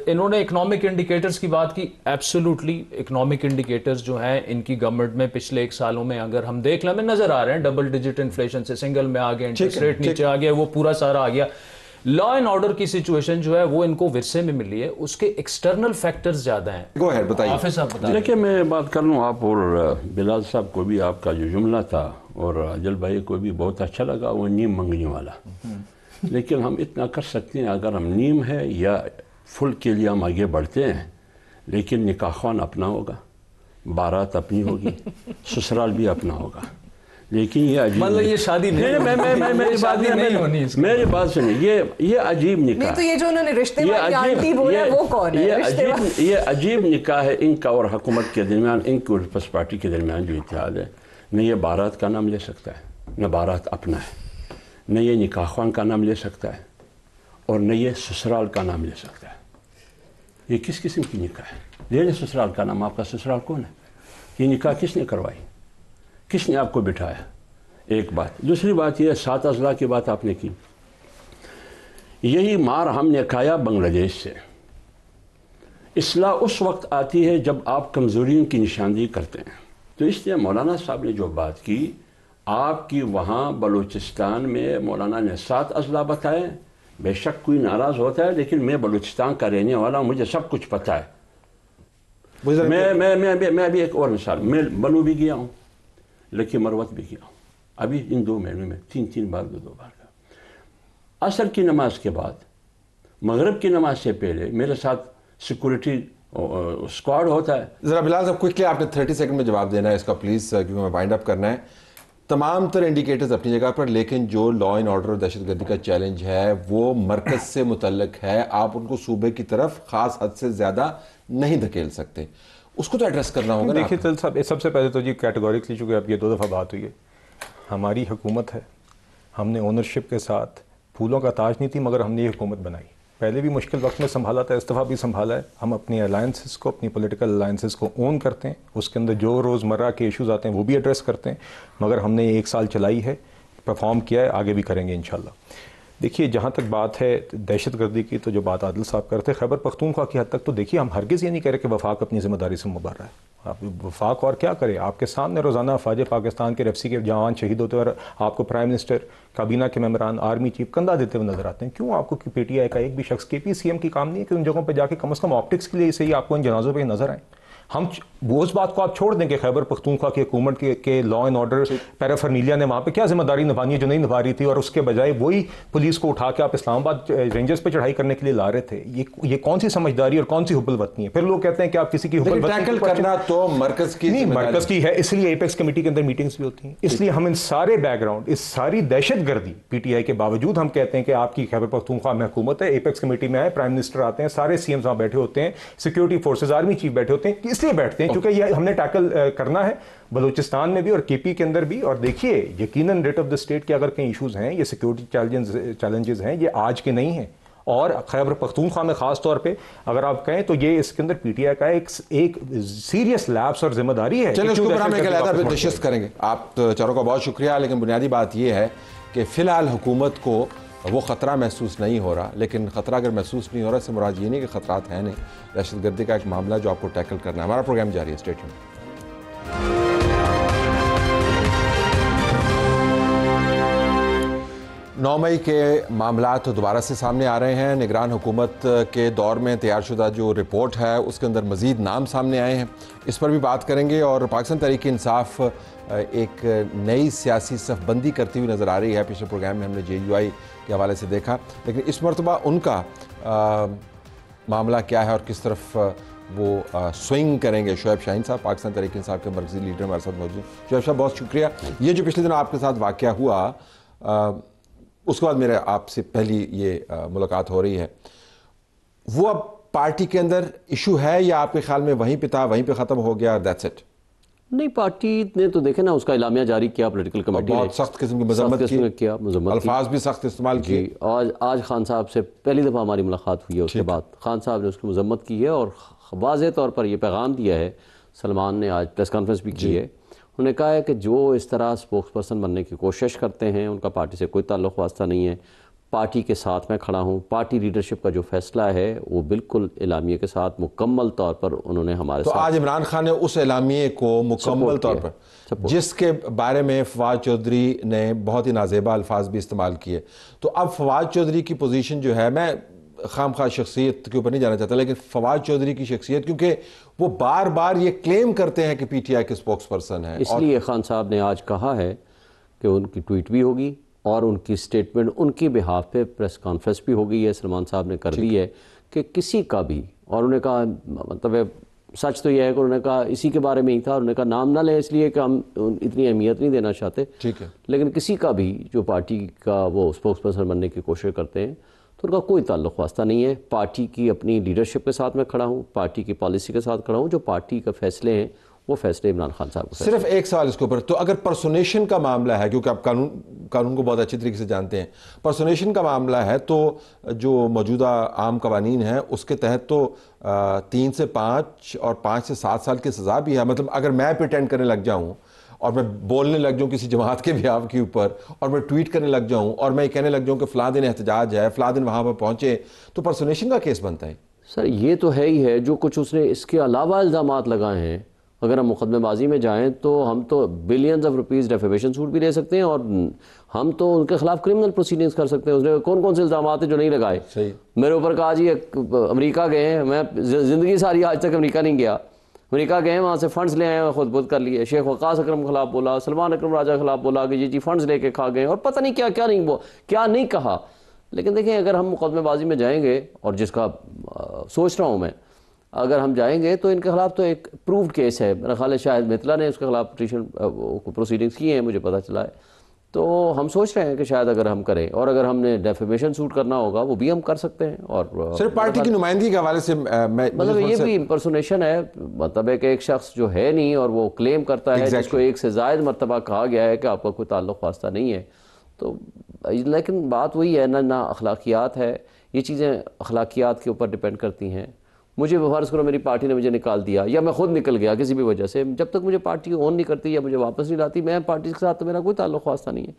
انہوں نے اکنامک انڈیکیٹرز کی بات کی. ایبسولوٹلی اکنامک انڈیکیٹرز جو ہیں ان کی گورنمنٹ میں پچھلے ایک سالوں میں اگر ہم دیکھ لیں, ہمیں نظر آ رہے ہیں ڈبل ڈیجٹ انفلیشن سے سنگل میں آ گیا, انٹرسٹ ریٹ نیچے آ گیا, وہ پورا سارا آ گیا. لا اینڈ آرڈر کی سچویشن جو ہے وہ ان کو ورثے میں ملی ہے, اس کے ایکسٹرنل فیکٹرز زیادہ ہیں. حافظ صاحب بتائیں. دیکھیں میں بات کر لوں, آپ اور بلال صاحب کو بھی آپ کا جو جملہ تھا اور اجل بھائی کو بھی بہت اچھا لگا, وہ نیم منگنی والا. لیکن ہم اتنا کر سکتے ہیں, اگر ہم نیم ہے یا فل کے لیے ہم آگے بڑھتے ہیں, لیکن نکاح خوان اپنا ہوگا, بارات اپنی ہوگی, سسرال بھی اپنا ہوگا. لیکن یہ عجیب, مطلب یہ شادی نہیں, میری بات سنیں, یہ عجیب نکاح, تو یہ جو انہوں نے رشتے والی آنٹی بولا وہ کون ہے؟ یہ عجیب نکاح ہے ان کا اور حکومت کے درمیان, ان کی پیپلز پارٹی کے درمیان جو اتحاد ہے. نہ یہ بارات کا نام لے سکتا ہے, نہ بارات اپنا ہے, نہ یہ نکاح خوان کا نام لے سکتا ہے, اور نہ یہ سسرال کا نام لے سکتا ہے. یہ کس قسم کی نکاح ہے؟ لے لیں سسرال کا نام, آپ کا سسرال کون ہے؟ یہ نکاح کس نے کروائی, کس نے آپ کو بٹھایا؟ ایک بات. دوسری بات یہ 7 اضلاع کی بات آپ نے کی, یہی مار ہم نے کھایا بنگلہ دیش سے. اصلاح اس وقت آتی ہے جب آپ کمزوریوں کی نشاندہی کرتے ہیں. تو اس لیے مولانا صاحب نے جو بات کی, آپ کی وہاں بلوچستان میں مولانا نے 7 اضلاع بتائے. بے شک کوئی ناراض ہوتا ہے, لیکن میں بلوچستان کا رہنے والا ہوں, مجھے سب کچھ پتہ ہے. میں بھی ایک اور مثال, میں بنو بھی گیا ہوں, لکی مروت بھی گیا ہوں, ابھی ان 2 مہینوں میں 3 بار 2 بار کا. عصر کی نماز کے بعد, مغرب کی نماز سے پہلے میرے ساتھ سیکورٹی اسکواڈ ہوتا ہے. ذرا بلال صاحب کوئکلی آپ نے 30 سیکنڈ میں جواب دینا ہے اس کا پلیز, کیونکہ میں وائنڈ اپ کرنا ہے. تمام تر انڈیکیٹرز اپنی جگہ پر, لیکن جو لا اینڈ آرڈر اور دہشت گردی کا چیلنج ہے وہ مرکز سے متعلق ہے. آپ ان کو صوبے کی طرف خاص حد سے زیادہ نہیں دھکیل سکتے, اس کو تو ایڈریس کرنا ہوگا. دیکھیے طلعت صاحب, سب سے پہلے تو جی کیٹیگورکلی, چونکہ اب یہ 2 دفعہ بات ہوئی ہے, ہماری حکومت ہے, ہم نے اونرشپ کے ساتھ, پھولوں کا تاج نہیں تھی مگر ہم نے یہ حکومت بنائی. پہلے بھی مشکل وقت میں سنبھالا تھا, اس دفعہ بھی سنبھالا ہے. ہم اپنی الائنسز کو, اپنی پولیٹیکل الائنسز کو اون کرتے ہیں, اس کے اندر جو روزمرہ کے ایشوز آتے ہیں وہ بھی ایڈریس کرتے ہیں, مگر ہم نے 1 سال چلائی ہے, پرفارم کیا ہے, آگے بھی کریں گے انشاءاللہ. دیکھیے جہاں تک بات ہے دہشت گردی کی, تو جو بات عادل صاحب کرتے ہیں خیبر پختونخوا کی حد تک, تو دیکھیے ہم ہرگز یہ نہیں کہہ رہے کہ وفاق اپنی ذمہ داری سے مبر رہا ہے. آپ وفاق اور کیا کرے, آپ کے سامنے روزانہ افواج پاکستان کے RFC کے جوان شہید ہوتے ہیں, اور آپ کو پرائم منسٹر, کابینہ کے ممبران, آرمی چیف کندھا دیتے ہوئے نظر آتے ہیں. کیوں آپ کو پی ٹی آئی کا ایک بھی شخص, KPCM کی کام نہیں ہے کہ ان جگہوں پہ جا کے کم از کم آپٹکس کے لیے صحیح آپ کو ان جنازوں پہ نظر آئیں. ہم وہ اس بات کو آپ چھوڑ دیں کہ خیبر پختونخوا کی حکومت کے لا اینڈ آرڈر پیرافرنیلیا نے وہاں پہ کیا ذمہ داری نبھانی ہے جو نہیں نبھا رہی تھی، اور اس کے بجائے وہی پولیس کو اٹھا کے آپ اسلام آباد رینجرز پہ چڑھائی کرنے کے لیے لا رہے تھے. یہ کون سی سمجھداری اور کون سی حب الوطنی ہے؟ پھر لوگ کہتے ہیں کہ آپ کسی کی حب الوطنی کرنا تو مرکز کی نہیں، مرکز کی ہے، اس لیے ایپیکس کمیٹی کے اندر میٹنگز بھی ہوتی ہیں. اس لیے ہم ان سارے بیک گراؤنڈ، اس ساری دہشت گردی پی ٹی آئی کے باوجود ہم کہتے ہیں کہ آپ کی خیبر پختونخوا میں حکومت ہے، ایپیکس کمیٹی میں آئے، پرائم منسٹر آتے ہیں، سارے سی ایمز وہاں بیٹھے ہوتے ہیں، سیکورٹی فورسز آرمی چیف بیٹھے ہوتے ہیں. اس لیے بیٹھتے ہیں کیونکہ یہ ہم نے ٹیکل کرنا ہے بلوچستان میں بھی اور کے پی کے اندر بھی. اور دیکھیے یقیناً ریٹ آف دا اسٹیٹ کے اگر کئی ایشوز ہیں، یہ سیکورٹی چیلنجز ہیں، یہ آج کے نہیں ہیں. اور خیبر پختونخوا میں خاص طور پہ اگر آپ کہیں تو یہ اس کے اندر پی ٹی آئی کا ایک سیریس لیپس اور ذمہ داری ہے. چلیں اس کے اوپر ہم ایک علیحدہ نشست کریں گے. آپ چاروں کا بہت شکریہ. لیکن بنیادی بات یہ ہے کہ فی الحال حکومت کو وہ خطرہ محسوس نہیں ہو رہا. لیکن خطرہ اگر محسوس نہیں ہو رہا، اس سے مراد یہ نہیں کہ خطرات ہیں نہیں. دہشت گردی کا ایک معاملہ جو آپ کو ٹیکل کرنا ہے. ہمارا پروگرام جاری ہے، اسٹے ٹیونڈ. 9 مئی کے معاملات دوبارہ سے سامنے آ رہے ہیں. نگران حکومت کے دور میں تیار شدہ جو رپورٹ ہے اس کے اندر مزید نام سامنے آئے ہیں، اس پر بھی بات کریں گے. اور پاکستان تحریک انصاف ایک نئی سیاسی صف بندی کرتی ہوئی نظر آ رہی ہے. پچھلے پروگرام میں ہم نے JUI کے حوالے سے دیکھا، لیکن اس مرتبہ ان کا معاملہ کیا ہے اور کس طرف وہ سوئنگ کریں گے. شعیب شاہین صاحب پاکستان تحریک انصاف کے مرکزی لیڈر ہمارے ساتھ موجود ہیں. شعیب صاحب بہت شکریہ. یہ جو پچھلے دنوں آپ کے ساتھ واقعہ ہوا، اس کے بعد میرے آپ سے پہلی یہ ملاقات ہو رہی ہے، وہ اب پارٹی کے اندر ایشو ہے یا آپ کے خیال میں وہیں پہ تھا، وہیں پہ ختم ہو گیا، دیٹس اٹ؟ نہیں، پارٹی نے تو دیکھیں نا اس کا اعلامیہ جاری کیا، پولیٹیکل کمیٹی نے بہت سخت قسم کی مذمت کیا، الفاظ بھی سخت استعمال کیے. آج خان صاحب سے پہلی دفعہ ہماری ملاقات ہوئی ہے، اس کے بعد خان صاحب نے اس کی مذمت کی ہے اور واضح طور پر یہ پیغام دیا ہے. سلمان نے آج پریس کانفرنس بھی کی ہے، انہوں نے کہا ہے کہ جو اس طرح سپوکس پرسن بننے کی کوشش کرتے ہیں ان کا پارٹی سے کوئی تعلق واسطہ نہیں ہے. پارٹی کے ساتھ میں کھڑا ہوں. پارٹی لیڈرشپ کا جو فیصلہ ہے وہ بالکل اعلامیے کے ساتھ مکمل طور پر انہوں نے ہمارے ساتھ. تو آج عمران خان نے اس اعلامیے کو مکمل طور پر، جس کے بارے میں فواد چودھری نے بہت ہی نازیبا الفاظ بھی استعمال کیے، تو اب فواد چودھری کی پوزیشن جو ہے، میں خام خواہ شخصیت کے اوپر نہیں جانا چاہتا، لیکن فواد چودھری کی شخصیت، کیونکہ وہ بار بار یہ کلیم کرتے ہیں کہ پی ٹی آئی کے سپوکس پرسن ہیں، اس لیے خان صاحب نے آج کہا ہے کہ ان کی ٹویٹ بھی ہوگی اور ان کی سٹیٹمنٹ ان کی بہاف پہ پریس کانفرنس بھی ہو گئی ہے. سلمان صاحب نے کر دی ہے کہ کسی کا بھی، اور انہوں نے کہا مطلب سچ تو یہ ہے کہ انہوں نے کہا اسی کے بارے میں ہی تھا، انہوں نے کہا نام نہ لیں اس لیے کہ ہم اتنی اہمیت نہیں دینا چاہتے، ٹھیک ہے، لیکن کسی کا بھی جو پارٹی کا وہ سپوکس پرسن بننے کی کوشش کرتے ہیں تو ان کا کوئی تعلق واسطہ نہیں ہے. پارٹی کی اپنی لیڈرشپ کے ساتھ میں کھڑا ہوں، پارٹی کی پالیسی کے ساتھ کھڑا ہوں. جو پارٹی کا فیصلے ہیں وہ فیصلے عمران خان صاحب کو. صرف ایک سوال اس کے اوپر، تو اگر پرسونیشن کا معاملہ ہے، کیونکہ آپ قانون کو بہت اچھی طریقے سے جانتے ہیں، پرسونیشن کا معاملہ ہے تو جو موجودہ عام قوانین ہیں اس کے تحت تو 3 سے 5 اور 5 سے 7 سال کی سزا بھی ہے. مطلب اگر میں پریٹینڈ کرنے لگ جاؤں اور میں بولنے لگ جاؤں کسی جماعت کے بیان کے اوپر، اور میں ٹویٹ کرنے لگ جاؤں اور میں کہنے لگ جاؤں کہ فلاں دن احتجاج ہے، فلاں دن وہاں پر پہنچے، تو پرسونیشن کا کیس بنتا ہے. سر یہ تو ہے ہی ہے. جو کچھ اس نے اس کے علاوہ الزامات لگائے ہیں، اگر ہم مقدمے بازی میں جائیں تو ہم تو billions of rupees defamation suit بھی لے سکتے ہیں، اور ہم تو ان کے خلاف کرمنل پروسیڈنگز کر سکتے ہیں. اس نے کون سے الزامات ہیں جو نہیں لگائے؟ صحیح. میرے اوپر کہا جی امریکہ گئے ہیں، میں زندگی ساری آج تک امریکہ نہیں گیا. امریکہ گئے ہیں، وہاں سے فنڈز لے آئے، خود بہت کر لیے. شیخ وقاص اکرم کے خلاف بولا، سلمان اکرم راجہ کے خلاف بولا کہ جی فنڈز لے کے کھا گئے، اور پتہ نہیں کیا نہیں کہا. لیکن دیکھیں اگر ہم مقدمے بازی میں جائیں گے، اور جس کا سوچ رہا ہوں میں، اگر ہم جائیں گے تو ان کے خلاف تو ایک پروفڈ کیس ہے. میرا خیال ہے شاید متلا نے اس کے خلاف پروسیڈنگز کی ہیں، مجھے پتہ چلا ہے. تو ہم سوچ رہے ہیں کہ شاید اگر ہم کریں، اور اگر ہم نے ڈیفیمیشن سوٹ کرنا ہوگا وہ بھی ہم کر سکتے ہیں. اور صرف پارٹی کی نمائندگی کے حوالے سے مطلب یہ بھی امپرسونیشن ہے. مطلب ہے کہ ایک شخص جو ہے نہیں اور وہ کلیم کرتا ہے، جس کو ایک سے زائد مرتبہ کہا گیا ہے کہ آپ کا کوئی تعلق واسطہ نہیں ہے. تو لیکن بات وہی ہے نہ اخلاقیات ہے. یہ چیزیں اخلاقیات کے اوپر ڈیپینڈ کرتی ہیں. مجھے فرض کرو میری پارٹی نے مجھے نکال دیا یا میں خود نکل گیا کسی بھی وجہ سے، جب تک مجھے پارٹی اون نہیں کرتی یا مجھے واپس نہیں لاتی، میں پارٹی کے ساتھ تو میرا کوئی تعلق واسطہ نہیں ہے.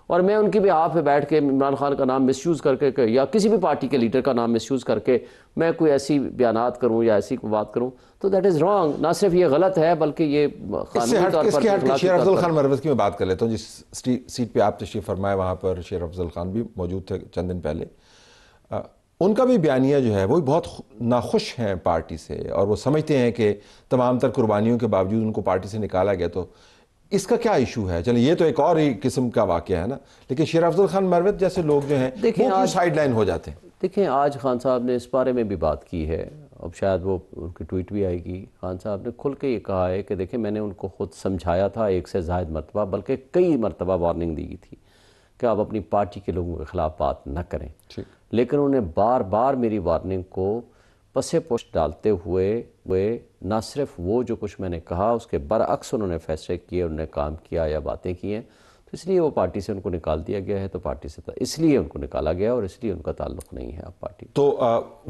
اور میں ان کی بھی آپ پہ بیٹھ کے عمران خان کا نام مس یوز کر کے یا کسی بھی پارٹی کے لیڈر کا نام مس یوز کر کے میں کوئی ایسی بیانات کروں یا ایسی کوئی بات کروں تو دیٹ از رانگ. نہ صرف یہ غلط ہے بلکہ یہ قانونی طور پر. شیر افضل خان مروت کی میں بات کر لیتا ہوں. جس سیٹ پہ آپ تشریف فرمائے وہاں پر شیر افضل خان بھی موجود تھے چند دن پہلے. ان کا بھی بیانیہ جو ہے وہ بہت ناخوش ہیں پارٹی سے، اور وہ سمجھتے ہیں کہ تمام تر قربانیوں کے باوجود ان کو پارٹی سے نکالا گیا. تو اس کا کیا ایشو ہے؟ چلیں یہ تو ایک اور ہی قسم کا واقعہ ہے نا، لیکن شیر افضل خان مروت جیسے لوگ جو ہیں وہ کیوں سائیڈ لائن ہو جاتے ہیں؟ دیکھیں آج خان صاحب نے اس بارے میں بھی بات کی ہے، اب شاید وہ ان کی ٹویٹ بھی آئے گی. خان صاحب نے کھل کے یہ کہا ہے کہ دیکھیں میں نے ان کو خود سمجھایا تھا 1 سے زائد مرتبہ، بلکہ کئی مرتبہ وارننگ دی گئی تھی کہ آپ اپنی پارٹی کے لوگوں کے خلاف بات نہ کریں، لیکن انہوں نے بار بار میری وارننگ کو پس پشت ڈالتے ہوئے نہ صرف وہ جو کچھ میں نے کہا اس کے برعکس انہوں نے فیصلے کیے، انہوں نے کام کیا یا باتیں کی ہیں. تو اس لیے وہ پارٹی سے ان کو نکال دیا گیا ہے، تو پارٹی سے اس لیے ان کو نکالا گیا اور اس لیے ان کا تعلق نہیں ہے اب پارٹی. تو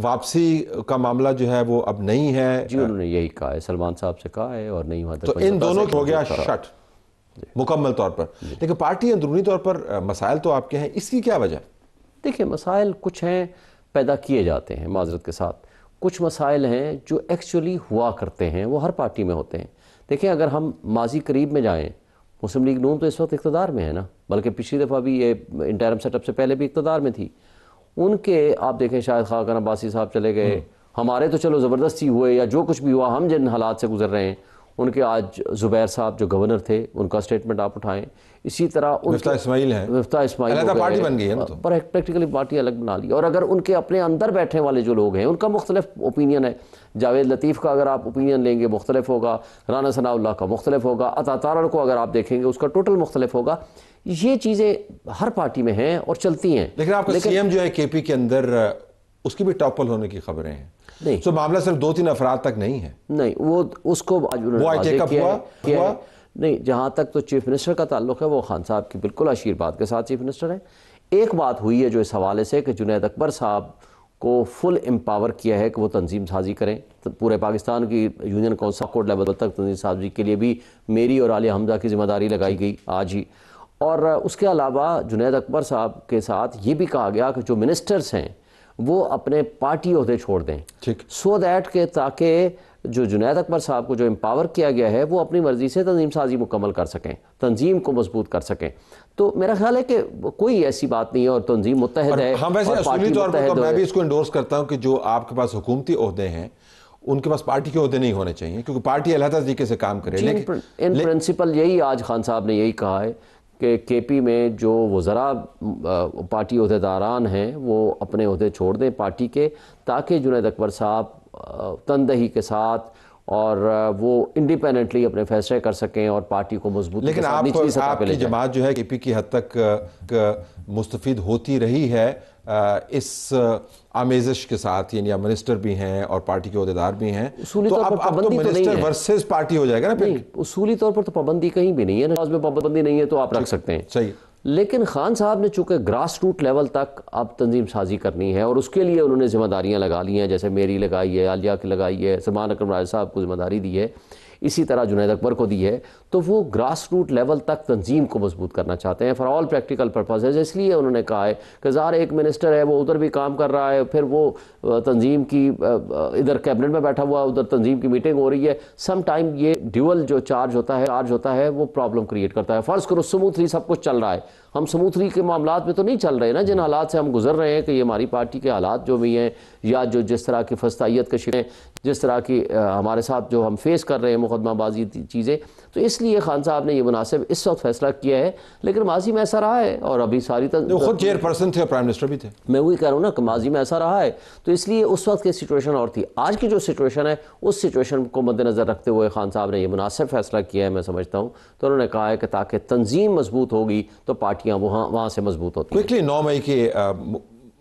واپسی کا معاملہ جو ہے وہ اب نہیں ہے؟ جی انہوں نے یہی کہا ہے، سلمان صاحب سے کہا ہے اور نہیں ہوا. تو ان دونوں ہو گیا شٹ مکمل طور پر. لیکن پارٹی اندرونی طور پر مسائل تو آپ کے ہیں، اس کی کیا وجہ؟ دیکھیں مسائل کچھ ہیں پیدا کیے جاتے ہیں، معذرت کے ساتھ کچھ مسائل ہیں جو ایکچولی ہوا کرتے ہیں، وہ ہر پارٹی میں ہوتے ہیں. دیکھیں اگر ہم ماضی قریب میں جائیں، مسلم لیگ نون تو اس وقت اقتدار میں ہے نا، بلکہ پچھلی دفعہ بھی یہ انٹرم سیٹ اپ سے پہلے بھی اقتدار میں تھی. ان کے آپ دیکھیں شاہد خاقان عباسی صاحب چلے گئے، ہمارے تو چلو زبردستی ہوئے یا جو کچھ بھی ہوا، ہم جن حالات سے گزر رہے ہیں. ان کے آج زبیر صاحب جو گورنر تھے ان کا سٹیٹمنٹ آپ اٹھائیں. اسی طرح مفتاح اسماعیل ہیں، مفتاح اسماعیل علیحدہ پارٹی بن گئی ہے نا، پر پریکٹیکلی پارٹی الگ بنا لی. اور اگر ان کے اپنے اندر بیٹھنے والے جو لوگ ہیں ان کا مختلف اوپینین ہے. جاوید لطیف کا اگر آپ اوپینین لیں گے مختلف ہوگا، رانا ثناء اللہ کا مختلف ہوگا، عطا تارڑ کو اگر آپ دیکھیں گے اس کا ٹوٹل مختلف ہوگا. یہ چیزیں ہر پارٹی میں ہیں اور چلتی ہیں. لیکن آپ کا سی ایم جو ہے کے پی کے اندر اس کی بھی ٹاپل ہونے کی خبریں ہیں. نہیں تو معاملہ صرف 2-3 افراد تک نہیں ہے. نہیں وہ اس کو آج انہوں نے واضح کیا ہے. نہیں جہاں تک تو چیف منسٹر کا تعلق ہے وہ خان صاحب کی بالکل اشیر بات کے ساتھ چیف منسٹر ہیں. ایک بات ہوئی ہے جو اس حوالے سے کہ جنید اکبر صاحب کو فل امپاور کیا ہے کہ وہ تنظیم سازی کریں. پورے پاکستان کی یونین کونسل کوڈ لیول تک تنظیم سازی کے لیے بھی میری اور عالیہ حمزہ کی ذمہ داری لگائی گئی آج ہی. اور اس کے علاوہ جنید اکبر صاحب کے ساتھ یہ بھی کہا گیا کہ جو منسٹرز ہیں وہ اپنے پارٹی عہدے چھوڑ دیں، سو دیٹ کہ تاکہ جو جنید اکبر صاحب کو جو امپاور کیا گیا ہے وہ اپنی مرضی سے تنظیم سازی مکمل کر سکیں، تنظیم کو مضبوط کر سکیں. تو میرا خیال ہے کہ کوئی ایسی بات نہیں ہے اور تنظیم متحد ہے. ہم ویسے اصولی طور پر میں بھی اس کو انڈورس کرتا ہوں کہ جو آپ کے پاس حکومتی عہدے ہیں ان کے پاس پارٹی کے عہدے نہیں ہونے چاہیے، کیونکہ پارٹی علیحدہ طریقے سے کام کرے. ان پرنسپل یہی آج خان صاحب نے یہی کہا ہے کہ کے پی میں جو وزراء پارٹی عہدیداران ہیں وہ اپنے عہدے چھوڑ دیں پارٹی کے، تاکہ جنید اکبر صاحب تندہی کے ساتھ اور وہ انڈیپینڈنٹلی اپنے فیصلے کر سکیں اور پارٹی کو مضبوط. لیکن آپ کی جماعت جو ہے کے پی کی حد تک مستفید ہوتی رہی ہے اس آمیزش کے ساتھ، یعنی اب منسٹر بھی ہیں اور پارٹی کے عہدیدار بھی ہیں، تو اب تو منسٹر ورسز پارٹی ہو جائے گا نا پھر. اصولی طور پر تو پابندی کہیں بھی نہیں ہے، نواز میں پابندی نہیں ہے تو آپ رکھ سکتے ہیں. صحیح. لیکن خان صاحب نے چونکہ گراس روٹ لیول تک اب تنظیم سازی کرنی ہے اور اس کے لیے انہوں نے ذمہ داریاں لگا لی ہیں، جیسے میری لگائی ہے، عالیہ کی لگائی ہے، سلمان اکرم راجہ صاحب کو ذمہ داری دی ہے، اسی طرح جنید اکبر کو دی ہے. تو وہ گراس روٹ لیول تک تنظیم کو مضبوط کرنا چاہتے ہیں فار آل پریکٹیکل پرپسز. اس لیے انہوں نے کہا ہے کہ ظاہر ایک منسٹر ہے وہ ادھر بھی کام کر رہا ہے، پھر وہ تنظیم کی ادھر کیبنٹ میں بیٹھا ہوا ادھر تنظیم کی میٹنگ ہو رہی ہے. سم ٹائم یہ ڈیول جو چارج ہوتا ہے وہ پرابلم کریٹ کرتا ہے. فرض کرو سموتھلی سب کچھ چل رہا ہے، ہم سموتھلی کے معاملات میں تو نہیں چل رہے نا، جن حالات سے ہم گزر رہے ہیں کہ یہ ہماری پارٹی کے حالات جو بھی ہیں یا جو جس طرح کی فسطائیت کے شکار ہیں، جس طرح کی ہمارے ساتھ جو ہم فیس کر رہے ہیں مقدمہ بازی چیزیں. تو اس لیے خان صاحب نے یہ مناسب اس وقت فیصلہ کیا ہے. لیکن ماضی میں ایسا رہا ہے اور ابھی ساری خود چیئر پرسن تھے اور پرائم منسٹر بھی تھے. میں وہی کہہ رہا ہوں نا کہ ماضی میں ایسا رہا ہے، تو اس لیے اس وقت کی سچویشن اور تھی. آج کی جو سچویشن ہے اس سچویشن کو مد نظر رکھتے ہوئے خان صاحب نے یہ مناسب فیصلہ کیا ہے میں سمجھتا ہوں. تو انہوں نے کہا ہے کہ تاکہ تنظیم مضبوط ہوگی تو پارٹیاں وہاں سے مضبوط ہوتی ہیں. کوئکلی 9 مئی کے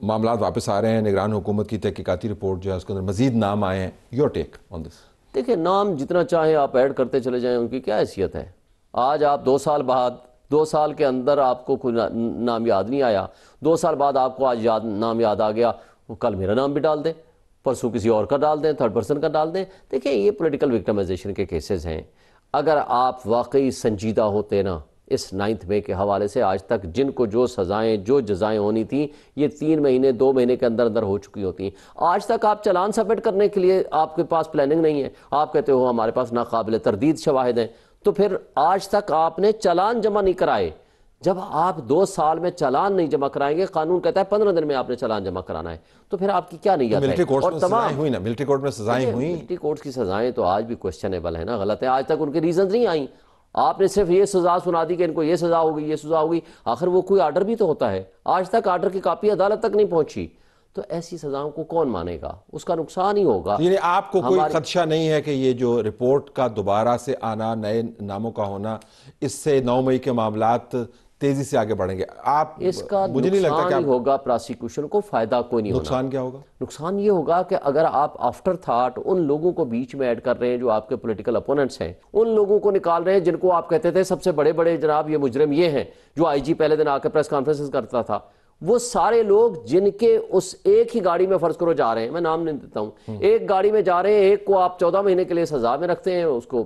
معاملات واپس آ رہے ہیں، نگران حکومت کی تحقیقاتی رپورٹ جو ہے اس کے اندر مزید نام آئے ہیں. یور ٹیک آن دس؟ دیکھیں نام جتنا چاہیں آپ ایڈ کرتے چلے جائیں، ان کی کیا حیثیت ہے. آج آپ 2 سال بعد 2 سال کے اندر آپ کو کوئی نام یاد نہیں آیا، 2 سال بعد آپ کو آج نام یاد آ گیا، وہ کل میرا نام بھی ڈال دیں، پرسوں کسی اور کا ڈال دیں، تھرڈ پرسن کا ڈال دیں. دیکھیں یہ پولیٹیکل وکٹمائزیشن کے کیسز ہیں. اگر آپ واقعی سنجیدہ ہوتے نا اس 9 مئی کے حوالے سے، آج تک جن کو جو سزائیں جو جزائیں ہونی تھیں یہ 3 مہینے 2 مہینے کے اندر اندر ہو چکی ہوتی ہیں. آج تک آپ چلان سبمٹ کرنے کے لیے آپ کے پاس پلاننگ نہیں ہے. آپ کہتے ہو ہمارے پاس ناقابل تردید شواہد ہیں، تو پھر آج تک آپ نے چلان جمع نہیں کرائے. جب آپ 2 سال میں چالان نہیں جمع کرائیں گے، قانون کہتا ہے 15 دن میں آپ نے چالان جمع کرانا ہے، تو پھر آپ کی کیا نیت ہے؟ ملٹری کورٹس میں سزائیں ہوئی نا، ملٹری کورٹ میں سزائیں ہوئیں، ملٹری کورٹس کی سزائیں تو آج بھی کویسچنیبل ہے نا، غلط ہے، آج تک ان کے ریزنز نہیں آئیں. آپ نے صرف یہ سزا سنا دی کہ ان کو یہ سزا ہوگی، یہ سزا ہوگی، آخر وہ کوئی آرڈر بھی تو ہوتا ہے، آج تک آرڈر کی کاپی عدالت تک نہیں پہنچی. تو ایسی سزاؤں کو کون مانے گا؟ اس کا نقصان ہی ہوگا. یعنی آپ کو کوئی خدشہ نہیں ہے کہ یہ جو رپورٹ کا دوبارہ سے آنا، نئے ناموں کا ہونا، اس سے 9 مئی کے معاملات تیزی سے آگے بڑھیں گے؟ آپ اس کا نقصان ہی ہوگا، پراسیکیوشن کو فائدہ کوئی نہیں ہونا. نقصان کیا ہوگا؟ نقصان یہ ہوگا کہ اگر آپ آفٹر تھاٹ ان لوگوں کو بیچ میں ایڈ کر رہے ہیں جو آپ کے پولیٹیکل اپوننٹس ہیں، ان لوگوں کو نکال رہے ہیں جن کو آپ کہتے تھے سب سے بڑے بڑے جناب یہ مجرم یہ ہیں، جو آئی جی پہلے دن آ کے پریس کانفرنسز کرتا تھا، وہ سارے لوگ جن کے اس ایک ہی گاڑی میں فرض کرو جا رہے ہیں، میں نام نہیں دیتا ہوں، ایک گاڑی میں جا رہے ہیں، ایک کو آپ 14 مہینے کے لیے سزا میں رکھتے ہیں، اس کو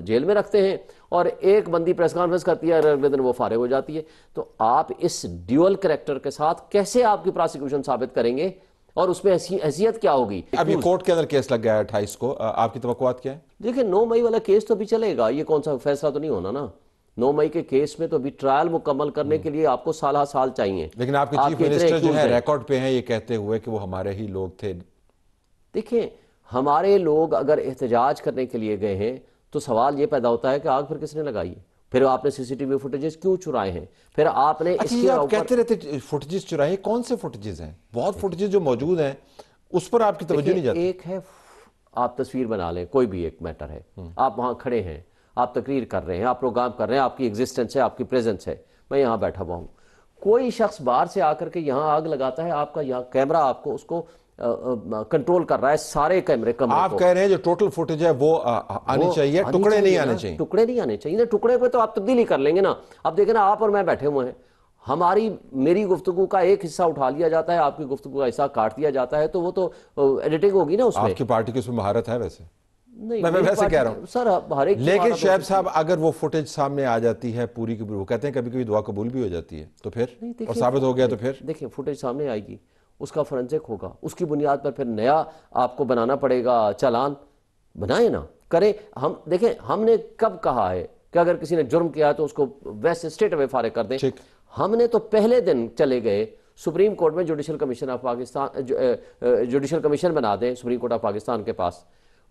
جیل میں رکھتے ہیں، اور ایک بندی پریس کانفرنس کرتی ہے اور اگلے دن وہ فارغ ہو جاتی ہے. تو آپ اس ڈیول کریکٹر کے ساتھ کیسے آپ کی پراسیکیوشن ثابت کریں گے اور اس میں حیثیت کیا ہوگی؟ اب یہ کورٹ کے اندر کیس لگ گیا ہے 28 کو، آپ کی توقعات کیا ہے؟ دیکھیں 9 مئی والا کیس تو بھی چلے گا، یہ کون سا فیصلہ تو نہیں ہونا نا. 9 مئی کے کیس میں تو بھی ٹرائل مکمل کرنے کے لیے آپ کو سالہ سال چاہیے. لیکن آپ کے چیف منسٹر جو ہے ریکارڈ پہ ہیں یہ کہتے ہوئے کہ وہ ہمارے ہی لوگ تھے. دیکھیں ہمارے لوگ اگر احتجاج کرنے کے لیے گئے ہیں تو سوال یہ پیدا ہوتا ہے کہ آگ پھر کس نے لگائی ہے؟ پھر آپ نے سی سی ٹی وی فوٹیجز کیوں چرائے ہیں؟ پھر آپ نے اس کے آپ کہتے رہتے فوٹیجز چرائے، کون سے فوٹیجز ہیں؟ بہت فوٹیجز جو موجود ہیں اس پر آپ کی توجہ نہیں جاتی. ایک ہے آپ تصویر بنا لیں، کوئی بھی ایک میٹر ہے، آپ وہاں کھڑے ہیں، آپ تقریر کر رہے ہیں، آپ پروگرام کر رہے ہیں، آپ کی ایگزسٹنس ہے، آپ کی پریزنس ہے، میں یہاں بیٹھا ہوا ہوں. کوئی شخص باہر سے آ کر کے یہاں آگ لگاتا ہے، آپ کا یہاں کیمرہ آپ کو اس کو کنٹرول کر رہا ہے، سارے کیمرے کمرے کو. آپ کہہ رہے ہیں جو ٹوٹل فوٹیج ہے وہ آنی چاہیے، ٹکڑے نہیں آنے چاہیے. ٹکڑے نہیں آنے چاہیے، ٹکڑے پہ تو آپ تبدیلی کر لیں گے نا. اب دیکھیں نا، آپ اور میں بیٹھے ہوئے ہیں، میری گفتگو کا ایک حصہ اٹھا لیا جاتا ہے، آپ کی گفتگو کا حصہ کاٹ دیا جاتا ہے، تو وہ تو ایڈیٹنگ ہوگی نا اس میں. آپ کی پارٹی کی اس میں مہارت ہے ویسے؟ نہیں، میں ویسے کہہ رہا ہوں سر ہر ایک. لیکن شعیب صاحب اگر وہ فوٹیج سامنے آ جاتی ہے پوری کی پوری، وہ کہتے ہیں کبھی کبھی دعا قبول بھی ہو جاتی ہے، تو پھر اور ثابت ہو گیا تو پھر دیکھیں فوٹیج سامنے آئے گی، اس کا فورنزک ہوگا، اس کی بنیاد پر پھر نیا آپ کو بنانا پڑے گا چالان. بنائیں نا، کریں. ہم دیکھیں ہم نے کب کہا ہے کہ اگر کسی نے جرم کیا ہے تو اس کو ویسے اسٹریٹ اوے فارغ کر دیں؟ ہم نے تو پہلے دن چلے گئے سپریم کورٹ میں judicial commission of Pakistan, judicial commission بنا دیں سپریم کورٹ آف پاکستان کے پاس.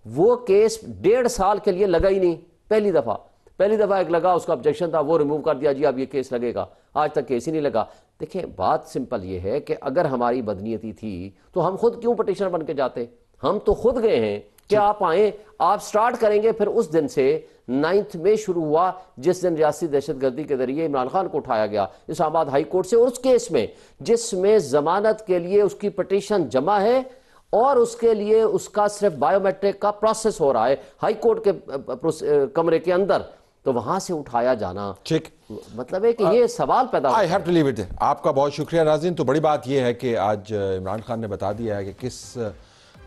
وہ کیس 1.5 سال کے لیے لگا ہی نہیں. پہلی دفعہ ایک لگا، اس کا آبجیکشن تھا، وہ ریموو کر دیا، جی اب یہ کیس لگے گا. آج تک کیس ہی نہیں لگا. دیکھیں بات سمپل یہ ہے کہ اگر ہماری بدنیتی تھی تو ہم خود کیوں پٹیشنر بن کے جاتے؟ ہم تو خود گئے ہیں کہ آپ آئیں، آپ سٹارٹ کریں گے. پھر اس دن سے 9 مئی شروع ہوا جس دن ریاستی دہشت گردی کے ذریعے عمران خان کو اٹھایا گیا اسلام آباد ہائی کورٹ سے، اور اس کیس میں جس میں ضمانت کے لیے اس کی پٹیشن جمع ہے اور اس کے لیے اس کا صرف بائیو میٹرک کا پروسیس ہو رہا ہے ہائی کورٹ کے کمرے کے اندر، تو وہاں سے اٹھایا جانا ٹھیک مطلب ہے کہ یہ سوال پیدا ہوتا ہے. I have to leave it there. آپ کا بہت شکریہ ناظرین. تو بڑی بات یہ ہے کہ آج عمران خان نے بتا دیا ہے کہ کس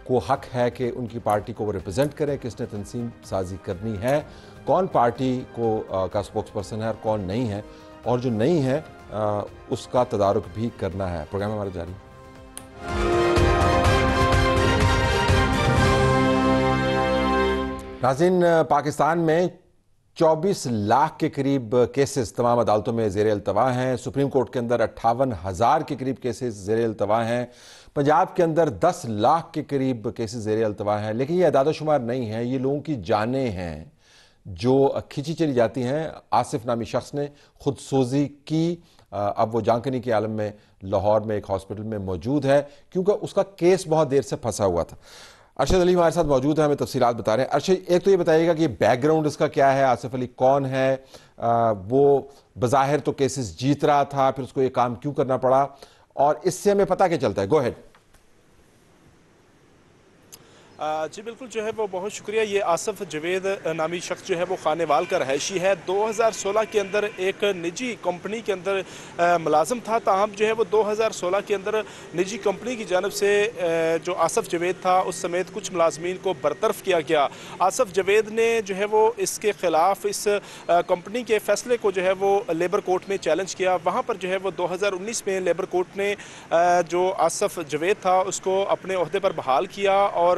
کو حق ہے کہ ان کی پارٹی کو وہ ریپرزینٹ کرے، کس نے تنظیم سازی کرنی ہے، کون پارٹی کو کا سپوکس پرسن ہے اور کون نہیں ہے، اور جو نہیں ہے اس کا تدارک بھی کرنا ہے. پروگرام ہمارا جاری. ناظرین پاکستان میں 24 لاکھ کے قریب کیسز تمام عدالتوں میں زیر التوا ہیں. سپریم کورٹ کے اندر 58,000 کے قریب کیسز زیر التوا ہیں. پنجاب کے اندر 10 لاکھ کے قریب کیسز زیر التوا ہیں. لیکن یہ اعداد و شمار نہیں ہیں، یہ لوگوں کی جانیں ہیں جو کھینچی چلی جاتی ہیں. آصف نامی شخص نے خود سوزی کی، اب وہ جان کنی کے عالم میں لاہور میں ایک ہاسپٹل میں موجود ہے کیونکہ اس کا کیس بہت دیر سے پھنسا ہوا تھا. ارشد علی ہمارے ساتھ موجود ہیں، ہمیں تفصیلات بتا رہے ہیں. ارشد ایک تو یہ بتائیے گا کہ بیک گراؤنڈ اس کا کیا ہے، آصف علی کون ہے، وہ بظاہر تو کیسز جیت رہا تھا، پھر اس کو یہ کام کیوں کرنا پڑا، اور اس سے ہمیں پتہ کیا چلتا ہے؟ گو ہیڈ. جی بالکل، جو ہے وہ بہت شکریہ. یہ آصف جوید نامی شخص جو ہے وہ خانیوال کا رہائشی ہے. 2016 کے اندر ایک نجی کمپنی کے اندر ملازم تھا، تاہم جو ہے وہ 2016 کے اندر نجی کمپنی کی جانب سے جو آصف جوید تھا اس سمیت کچھ ملازمین کو برطرف کیا گیا. آصف جوید نے جو ہے وہ اس کے خلاف اس کمپنی کے فیصلے کو جو ہے وہ لیبر کورٹ میں چیلنج کیا. وہاں پر جو ہے وہ 2019 میں لیبر کورٹ نے جو آصف جوید تھا اس کو اپنے عہدے پر بحال کیا اور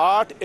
8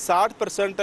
60%